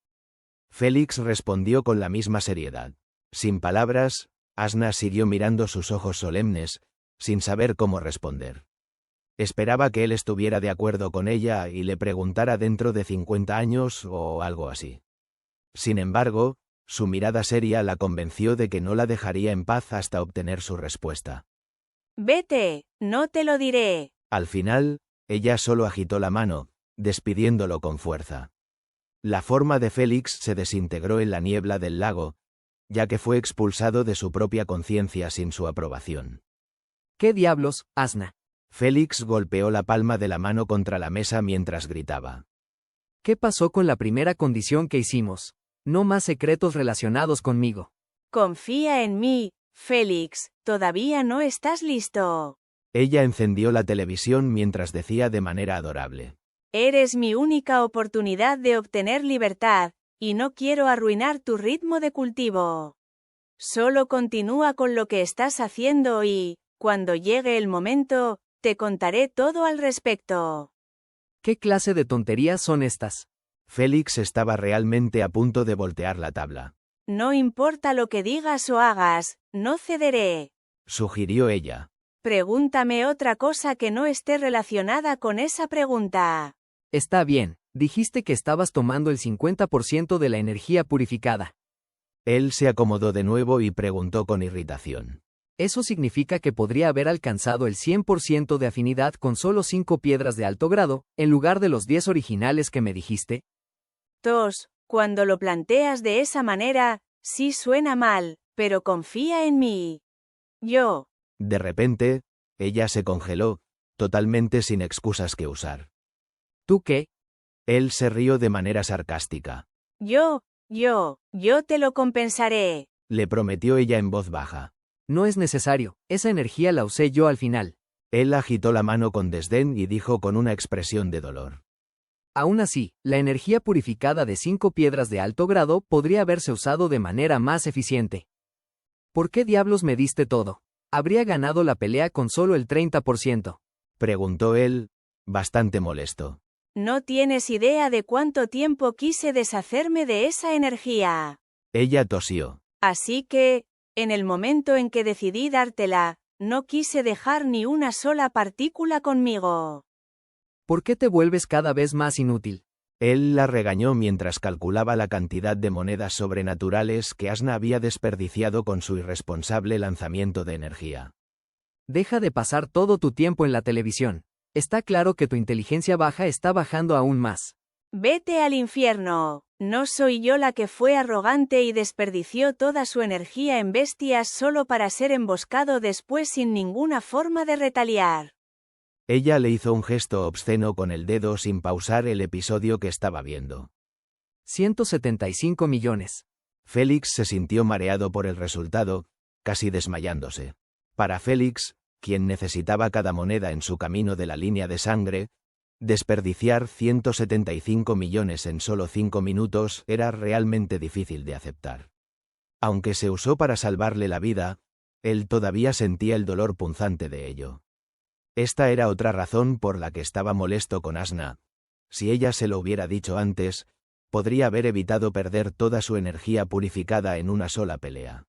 Félix respondió con la misma seriedad. Sin palabras, Asna siguió mirando sus ojos solemnes, sin saber cómo responder. Esperaba que él estuviera de acuerdo con ella y le preguntara dentro de 50 años o algo así. Sin embargo, su mirada seria la convenció de que no la dejaría en paz hasta obtener su respuesta. Vete, no te lo diré. Al final, ella solo agitó la mano, despidiéndolo con fuerza. La forma de Félix se desintegró en la niebla del lago, ya que fue expulsado de su propia conciencia sin su aprobación. ¿Qué diablos, Asna? Félix golpeó la palma de la mano contra la mesa mientras gritaba. ¿Qué pasó con la primera condición que hicimos? No más secretos relacionados conmigo. Confía en mí, Félix, todavía no estás listo. Ella encendió la televisión mientras decía de manera adorable. Eres mi única oportunidad de obtener libertad, y no quiero arruinar tu ritmo de cultivo. Solo continúa con lo que estás haciendo y, cuando llegue el momento, te contaré todo al respecto. ¿Qué clase de tonterías son estas? Félix estaba realmente a punto de voltear la tabla. No importa lo que digas o hagas, no cederé. Sugirió ella. Pregúntame otra cosa que no esté relacionada con esa pregunta. Está bien, dijiste que estabas tomando el 50% de la energía purificada. Él se acomodó de nuevo y preguntó con irritación. ¿Eso significa que podría haber alcanzado el 100% de afinidad con solo 5 piedras de alto grado, en lugar de los 10 originales que me dijiste? 2. Cuando lo planteas de esa manera, sí suena mal, pero confía en mí. Yo. De repente, ella se congeló, totalmente sin excusas que usar. ¿Tú qué? Él se rió de manera sarcástica. Yo te lo compensaré. Le prometió ella en voz baja. No es necesario, esa energía la usé yo al final. Él agitó la mano con desdén y dijo con una expresión de dolor. Aún así, la energía purificada de 5 piedras de alto grado podría haberse usado de manera más eficiente. ¿Por qué diablos me diste todo? Habría ganado la pelea con solo el 30%. Preguntó él, bastante molesto. No tienes idea de cuánto tiempo quise deshacerme de esa energía. Ella tosió. Así que, en el momento en que decidí dártela, no quise dejar ni una sola partícula conmigo. ¿Por qué te vuelves cada vez más inútil? Él la regañó mientras calculaba la cantidad de monedas sobrenaturales que Asna había desperdiciado con su irresponsable lanzamiento de energía. Deja de pasar todo tu tiempo en la televisión. Está claro que tu inteligencia baja está bajando aún más. Vete al infierno. No soy yo la que fue arrogante y desperdició toda su energía en bestias solo para ser emboscado después sin ninguna forma de retaliar. Ella le hizo un gesto obsceno con el dedo sin pausar el episodio que estaba viendo. 175 millones. Félix se sintió mareado por el resultado, casi desmayándose. Para Félix, quien necesitaba cada moneda en su camino de la línea de sangre, desperdiciar 175 millones en solo 5 minutos era realmente difícil de aceptar. Aunque se usó para salvarle la vida, él todavía sentía el dolor punzante de ello. Esta era otra razón por la que estaba molesto con Asna. Si ella se lo hubiera dicho antes, podría haber evitado perder toda su energía purificada en una sola pelea.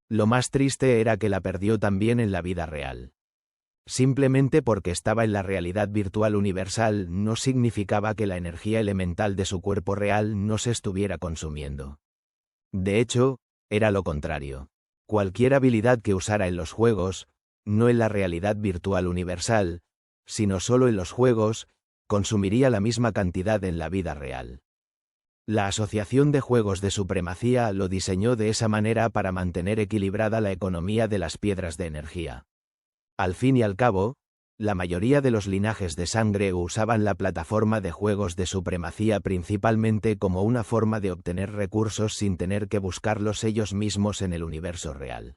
Lo más triste era que la perdió también en la vida real. Simplemente porque estaba en la realidad virtual universal no significaba que la energía elemental de su cuerpo real no se estuviera consumiendo. De hecho, era lo contrario. Cualquier habilidad que usara en los juegos, no en la realidad virtual universal, sino solo en los juegos, consumiría la misma cantidad en la vida real. La Asociación de Juegos de Supremacía lo diseñó de esa manera para mantener equilibrada la economía de las piedras de energía. Al fin y al cabo, la mayoría de los linajes de sangre usaban la plataforma de juegos de supremacía principalmente como una forma de obtener recursos sin tener que buscarlos ellos mismos en el universo real.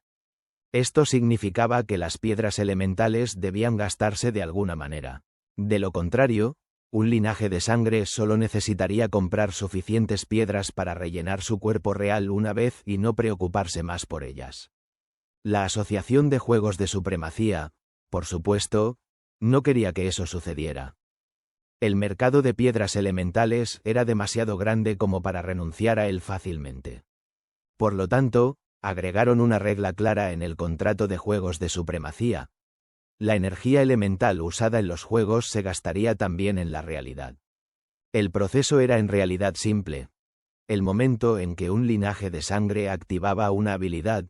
Esto significaba que las piedras elementales debían gastarse de alguna manera. De lo contrario, un linaje de sangre solo necesitaría comprar suficientes piedras para rellenar su cuerpo real una vez y no preocuparse más por ellas. La Asociación de Juegos de Supremacía, por supuesto, no quería que eso sucediera. El mercado de piedras elementales era demasiado grande como para renunciar a él fácilmente. Por lo tanto, agregaron una regla clara en el contrato de juegos de supremacía. La energía elemental usada en los juegos se gastaría también en la realidad. El proceso era en realidad simple. El momento en que un linaje de sangre activaba una habilidad,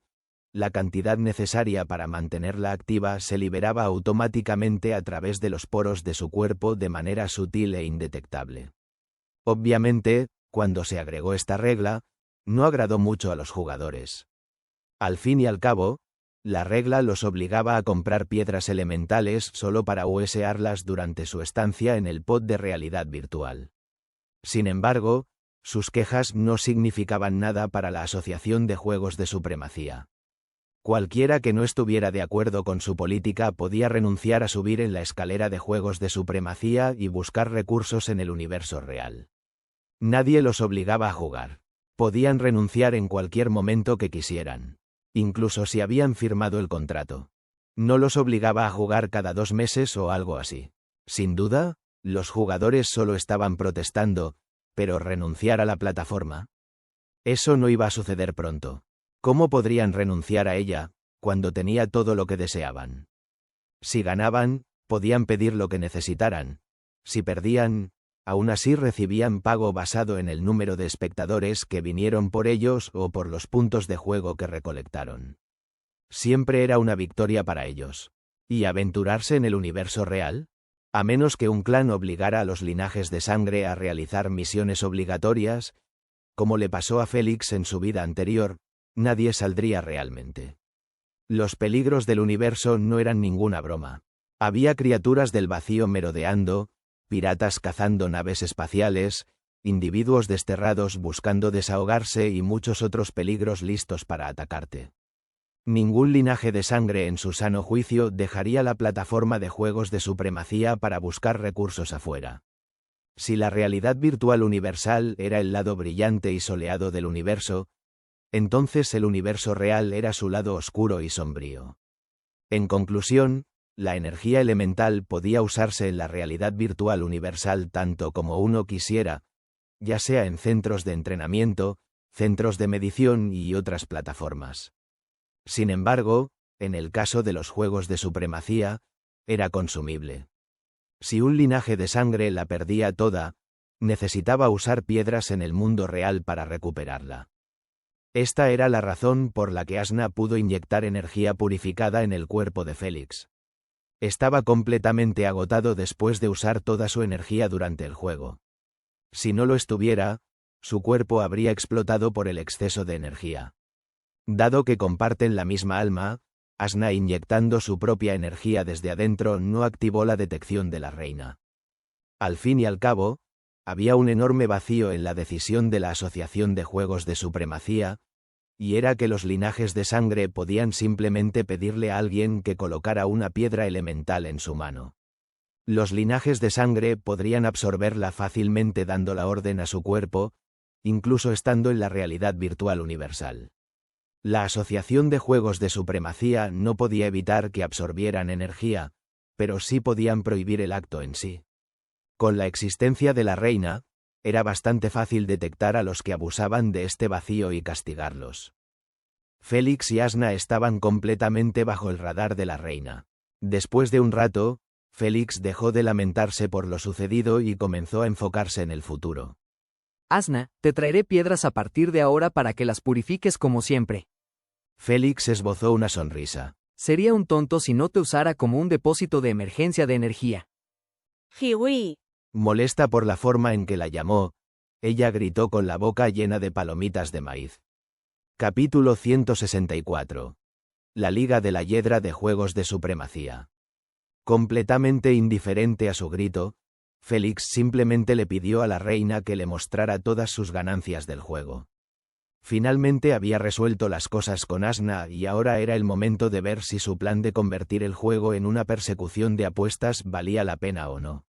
la cantidad necesaria para mantenerla activa se liberaba automáticamente a través de los poros de su cuerpo de manera sutil e indetectable. Obviamente, cuando se agregó esta regla, no agradó mucho a los jugadores. Al fin y al cabo, la regla los obligaba a comprar piedras elementales solo para usearlas durante su estancia en el pod de realidad virtual. Sin embargo, sus quejas no significaban nada para la Asociación de Juegos de Supremacía. Cualquiera que no estuviera de acuerdo con su política podía renunciar a subir en la escalera de juegos de supremacía y buscar recursos en el universo real. Nadie los obligaba a jugar. Podían renunciar en cualquier momento que quisieran, incluso si habían firmado el contrato. No los obligaba a jugar cada 2 meses o algo así. Sin duda, los jugadores solo estaban protestando, pero renunciar a la plataforma. Eso no iba a suceder pronto. ¿Cómo podrían renunciar a ella, cuando tenía todo lo que deseaban? Si ganaban, podían pedir lo que necesitaran. Si perdían, aún así recibían pago basado en el número de espectadores que vinieron por ellos o por los puntos de juego que recolectaron. Siempre era una victoria para ellos. ¿Y aventurarse en el universo real? A menos que un clan obligara a los linajes de sangre a realizar misiones obligatorias, como le pasó a Félix en su vida anterior, nadie saldría realmente. Los peligros del universo no eran ninguna broma. Había criaturas del vacío merodeando, piratas cazando naves espaciales, individuos desterrados buscando desahogarse y muchos otros peligros listos para atacarte. Ningún linaje de sangre en su sano juicio dejaría la plataforma de juegos de supremacía para buscar recursos afuera. Si la realidad virtual universal era el lado brillante y soleado del universo, entonces el universo real era su lado oscuro y sombrío. En conclusión, la energía elemental podía usarse en la realidad virtual universal tanto como uno quisiera, ya sea en centros de entrenamiento, centros de medición y otras plataformas. Sin embargo, en el caso de los juegos de supremacía, era consumible. Si un linaje de sangre la perdía toda, necesitaba usar piedras en el mundo real para recuperarla. Esta era la razón por la que Asna pudo inyectar energía purificada en el cuerpo de Félix. Estaba completamente agotado después de usar toda su energía durante el juego. Si no lo estuviera, su cuerpo habría explotado por el exceso de energía. Dado que comparten la misma alma, Asna inyectando su propia energía desde adentro no activó la detección de la reina. Al fin y al cabo, había un enorme vacío en la decisión de la Asociación de Juegos de Supremacía, y era que los linajes de sangre podían simplemente pedirle a alguien que colocara una piedra elemental en su mano. Los linajes de sangre podrían absorberla fácilmente dando la orden a su cuerpo, incluso estando en la realidad virtual universal. La Asociación de Juegos de Supremacía no podía evitar que absorbieran energía, pero sí podían prohibir el acto en sí. Con la existencia de la reina, era bastante fácil detectar a los que abusaban de este vacío y castigarlos. Félix y Asna estaban completamente bajo el radar de la reina. Después de un rato, Félix dejó de lamentarse por lo sucedido y comenzó a enfocarse en el futuro. Asna, te traeré piedras a partir de ahora para que las purifiques como siempre. Félix esbozó una sonrisa. Sería un tonto si no te usara como un depósito de emergencia de energía. Hiwi. Molesta por la forma en que la llamó, ella gritó con la boca llena de palomitas de maíz. Capítulo 164. La Liga de la Hiedra de Juegos de Supremacía. Completamente indiferente a su grito, Félix simplemente le pidió a la reina que le mostrara todas sus ganancias del juego. Finalmente había resuelto las cosas con Asna y ahora era el momento de ver si su plan de convertir el juego en una persecución de apuestas valía la pena o no.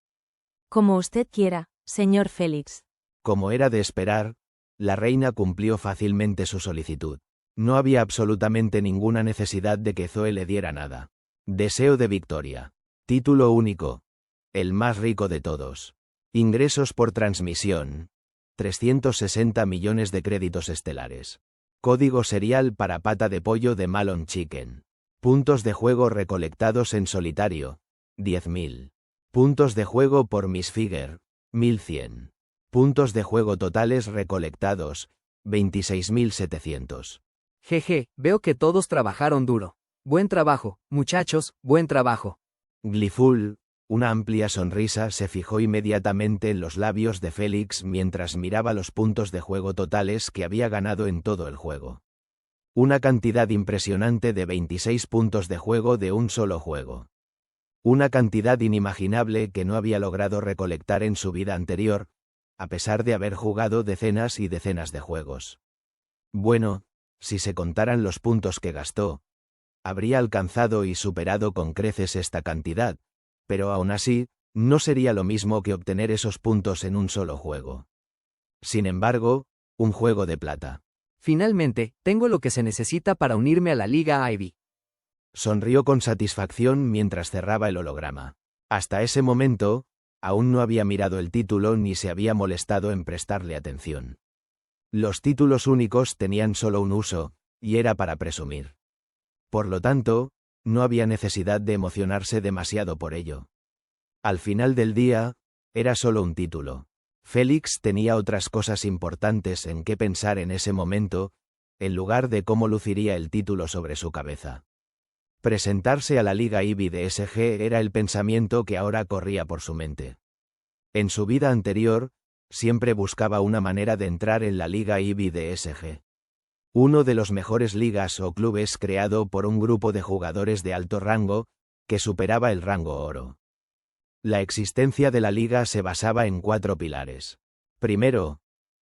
Como usted quiera, señor Félix. Como era de esperar, la reina cumplió fácilmente su solicitud. No había absolutamente ninguna necesidad de que Zoe le diera nada. Deseo de victoria. Título único. El más rico de todos. Ingresos por transmisión. 360 millones de créditos estelares. Código serial para pata de pollo de Malon Chicken. Puntos de juego recolectados en solitario. 10.000. Puntos de juego por Miss Figure. 1.100. Puntos de juego totales recolectados. 26.700. Jeje, veo que todos trabajaron duro. Buen trabajo, muchachos, buen trabajo. Gleeful, una amplia sonrisa se fijó inmediatamente en los labios de Félix mientras miraba los puntos de juego totales que había ganado en todo el juego. Una cantidad impresionante de 26 puntos de juego de un solo juego. Una cantidad inimaginable que no había logrado recolectar en su vida anterior, a pesar de haber jugado decenas y decenas de juegos. Bueno, si se contaran los puntos que gastó, habría alcanzado y superado con creces esta cantidad, pero aún así, no sería lo mismo que obtener esos puntos en un solo juego. Sin embargo, un juego de plata. Finalmente, tengo lo que se necesita para unirme a la Liga Ivy. Sonrió con satisfacción mientras cerraba el holograma. Hasta ese momento, aún no había mirado el título ni se había molestado en prestarle atención. Los títulos únicos tenían solo un uso, y era para presumir. Por lo tanto, no había necesidad de emocionarse demasiado por ello. Al final del día, era solo un título. Félix tenía otras cosas importantes en que pensar en ese momento, en lugar de cómo luciría el título sobre su cabeza. Presentarse a la Liga Ivy de SG era el pensamiento que ahora corría por su mente. En su vida anterior, siempre buscaba una manera de entrar en la Liga Ivy de SG. Uno de los mejores ligas o clubes creado por un grupo de jugadores de alto rango, que superaba el rango oro. La existencia de la liga se basaba en 4 pilares. Primero,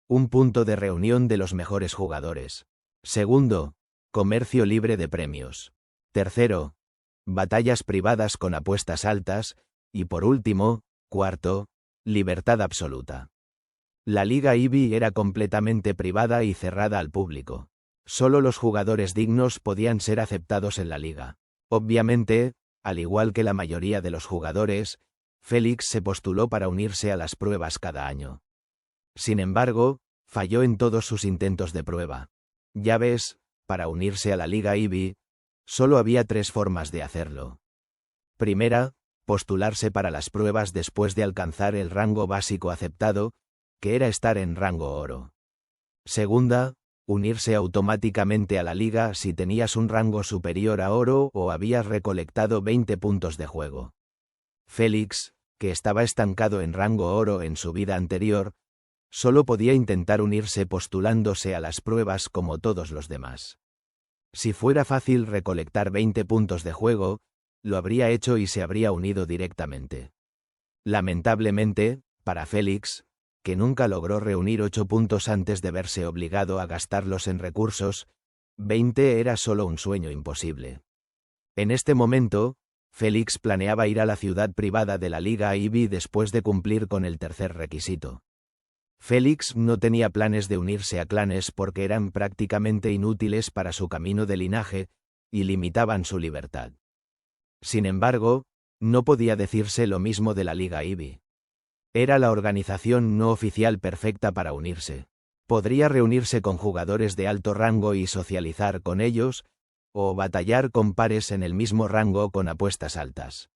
un punto de reunión de los mejores jugadores. Segundo, comercio libre de premios. Tercero, batallas privadas con apuestas altas, y por último, cuarto, libertad absoluta. La Liga Ivy era completamente privada y cerrada al público. Solo los jugadores dignos podían ser aceptados en la liga. Obviamente, al igual que la mayoría de los jugadores, Félix se postuló para unirse a las pruebas cada año. Sin embargo, falló en todos sus intentos de prueba. Ya ves, para unirse a la Liga Ivy, solo había 3 formas de hacerlo. Primera, postularse para las pruebas después de alcanzar el rango básico aceptado, que era estar en rango oro. Segunda, unirse automáticamente a la liga si tenías un rango superior a oro o habías recolectado 20 puntos de juego. Félix, que estaba estancado en rango oro en su vida anterior, solo podía intentar unirse postulándose a las pruebas como todos los demás. Si fuera fácil recolectar 20 puntos de juego, lo habría hecho y se habría unido directamente. Lamentablemente, para Félix, que nunca logró reunir 8 puntos antes de verse obligado a gastarlos en recursos, 20 era solo un sueño imposible. En este momento, Félix planeaba ir a la ciudad privada de la Liga Ivy después de cumplir con el tercer requisito. Félix no tenía planes de unirse a clanes porque eran prácticamente inútiles para su camino de linaje, y limitaban su libertad. Sin embargo, no podía decirse lo mismo de la Liga Ivy. Era la organización no oficial perfecta para unirse. Podría reunirse con jugadores de alto rango y socializar con ellos, o batallar con pares en el mismo rango con apuestas altas.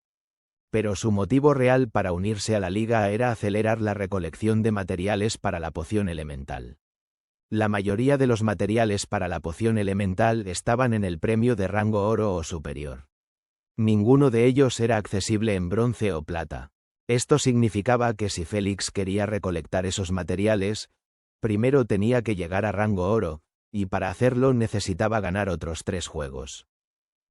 Pero su motivo real para unirse a la liga era acelerar la recolección de materiales para la poción elemental. La mayoría de los materiales para la poción elemental estaban en el premio de rango oro o superior. Ninguno de ellos era accesible en bronce o plata. Esto significaba que si Félix quería recolectar esos materiales, primero tenía que llegar a rango oro, y para hacerlo necesitaba ganar otros 3 juegos.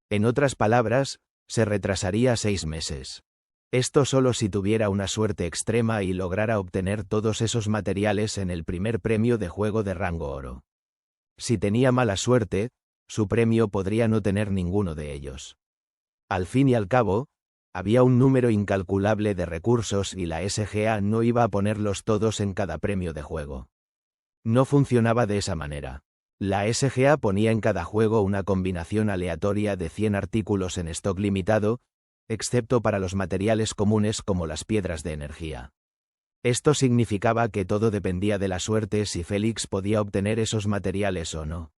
En otras palabras, se retrasaría 6 meses. Esto solo si tuviera una suerte extrema y lograra obtener todos esos materiales en el primer premio de juego de rango oro. Si tenía mala suerte, su premio podría no tener ninguno de ellos. Al fin y al cabo, había un número incalculable de recursos y la SGA no iba a ponerlos todos en cada premio de juego. No funcionaba de esa manera. La SGA ponía en cada juego una combinación aleatoria de 100 artículos en stock limitado, excepto para los materiales comunes como las piedras de energía. Esto significaba que todo dependía de la suerte si Félix podía obtener esos materiales o no.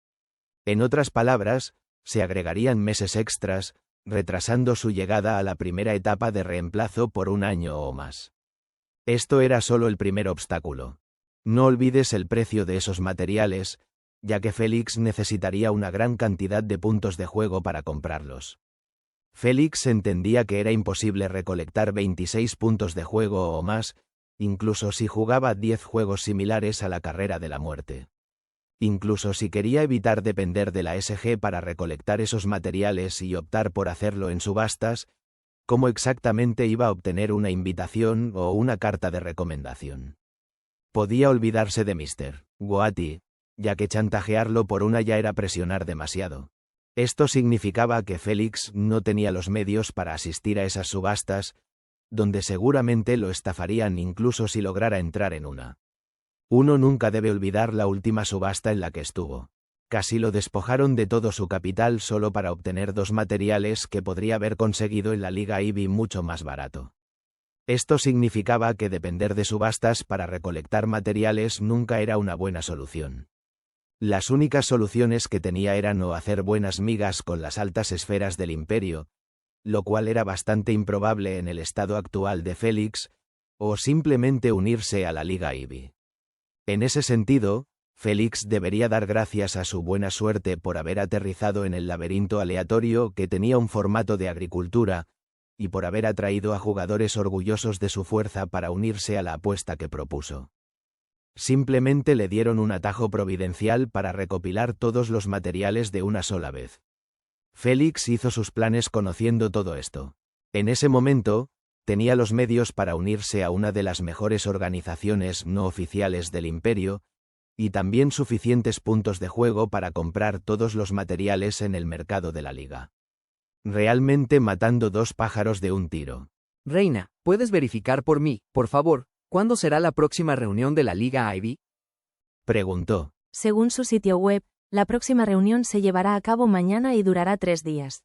En otras palabras, se agregarían meses extras, retrasando su llegada a la primera etapa de reemplazo por un año o más. Esto era solo el primer obstáculo. No olvides el precio de esos materiales, ya que Félix necesitaría una gran cantidad de puntos de juego para comprarlos. Félix entendía que era imposible recolectar 26 puntos de juego o más, incluso si jugaba 10 juegos similares a la carrera de la muerte. Incluso si quería evitar depender de la SG para recolectar esos materiales y optar por hacerlo en subastas, ¿cómo exactamente iba a obtener una invitación o una carta de recomendación? Podía olvidarse de Mr. Goatee, ya que chantajearlo por una ya era presionar demasiado. Esto significaba que Félix no tenía los medios para asistir a esas subastas, donde seguramente lo estafarían incluso si lograra entrar en una. Uno nunca debe olvidar la última subasta en la que estuvo. Casi lo despojaron de todo su capital solo para obtener 2 materiales que podría haber conseguido en la Liga EVE mucho más barato. Esto significaba que depender de subastas para recolectar materiales nunca era una buena solución. Las únicas soluciones que tenía eran o hacer buenas migas con las altas esferas del imperio, lo cual era bastante improbable en el estado actual de Félix, o simplemente unirse a la Liga EVE. En ese sentido, Félix debería dar gracias a su buena suerte por haber aterrizado en el laberinto aleatorio que tenía un formato de agricultura, y por haber atraído a jugadores orgullosos de su fuerza para unirse a la apuesta que propuso. Simplemente le dieron un atajo providencial para recopilar todos los materiales de una sola vez. Félix hizo sus planes conociendo todo esto. En ese momento, tenía los medios para unirse a una de las mejores organizaciones no oficiales del imperio, y también suficientes puntos de juego para comprar todos los materiales en el mercado de la liga. Realmente matando 2 pájaros de un tiro. Reina, ¿puedes verificar por mí, por favor, cuándo será la próxima reunión de la Liga EVE? Preguntó. Según su sitio web, la próxima reunión se llevará a cabo mañana y durará 3 días.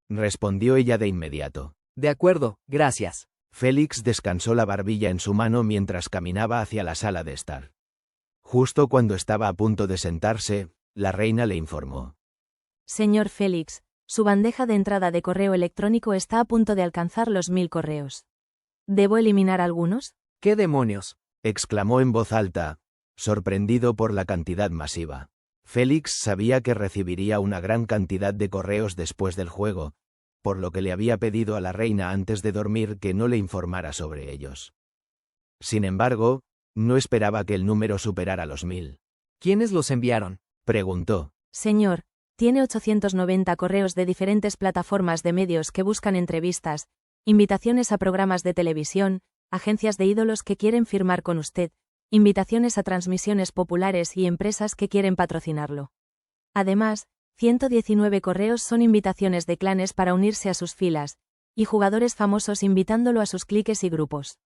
Respondió ella de inmediato. De acuerdo, gracias. Félix descansó la barbilla en su mano mientras caminaba hacia la sala de estar. Justo cuando estaba a punto de sentarse, la reina le informó. Señor Félix, su bandeja de entrada de correo electrónico está a punto de alcanzar los 1000 correos. ¿Debo eliminar algunos? ¿Qué demonios? Exclamó en voz alta, sorprendido por la cantidad masiva. Félix sabía que recibiría una gran cantidad de correos después del juego, por lo que le había pedido a la reina antes de dormir que no le informara sobre ellos. Sin embargo, no esperaba que el número superara los 1000. ¿Quiénes los enviaron? Preguntó. Señor, tiene 890 correos de diferentes plataformas de medios que buscan entrevistas, invitaciones a programas de televisión, agencias de ídolos que quieren firmar con usted, invitaciones a transmisiones populares y empresas que quieren patrocinarlo. Además, 119 correos son invitaciones de clanes para unirse a sus filas, y jugadores famosos invitándolo a sus cliques y grupos.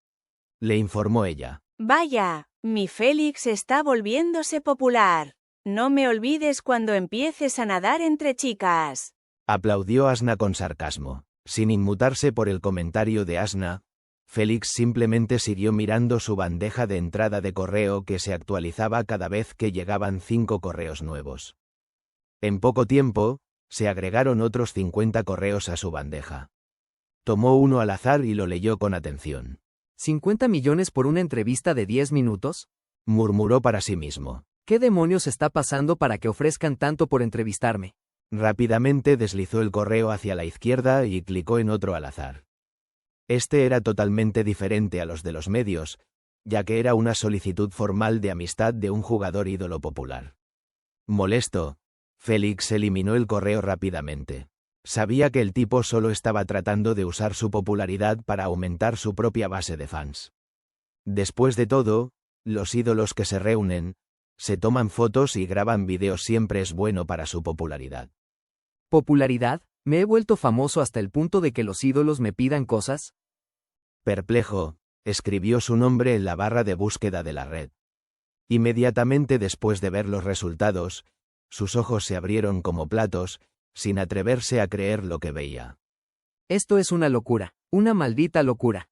Le informó ella. Vaya, mi Félix está volviéndose popular. No me olvides cuando empieces a nadar entre chicas. Aplaudió Asna con sarcasmo. Sin inmutarse por el comentario de Asna, Félix simplemente siguió mirando su bandeja de entrada de correo que se actualizaba cada vez que llegaban 5 correos nuevos. En poco tiempo, se agregaron otros 50 correos a su bandeja. Tomó uno al azar y lo leyó con atención. ¿50 millones por una entrevista de 10 minutos? Murmuró para sí mismo. ¿Qué demonios está pasando para que ofrezcan tanto por entrevistarme? Rápidamente deslizó el correo hacia la izquierda y clicó en otro al azar. Este era totalmente diferente a los de los medios, ya que era una solicitud formal de amistad de un jugador ídolo popular. Molesto, Félix eliminó el correo rápidamente. Sabía que el tipo solo estaba tratando de usar su popularidad para aumentar su propia base de fans. Después de todo, los ídolos que se reúnen, Se toman fotos y graban videos, siempre es bueno para su popularidad. ¿Popularidad? ¿Me he vuelto famoso hasta el punto de que los ídolos me pidan cosas? Perplejo, escribió su nombre en la barra de búsqueda de la red. Inmediatamente después de ver los resultados, sus ojos se abrieron como platos, sin atreverse a creer lo que veía. Esto es una locura, una maldita locura.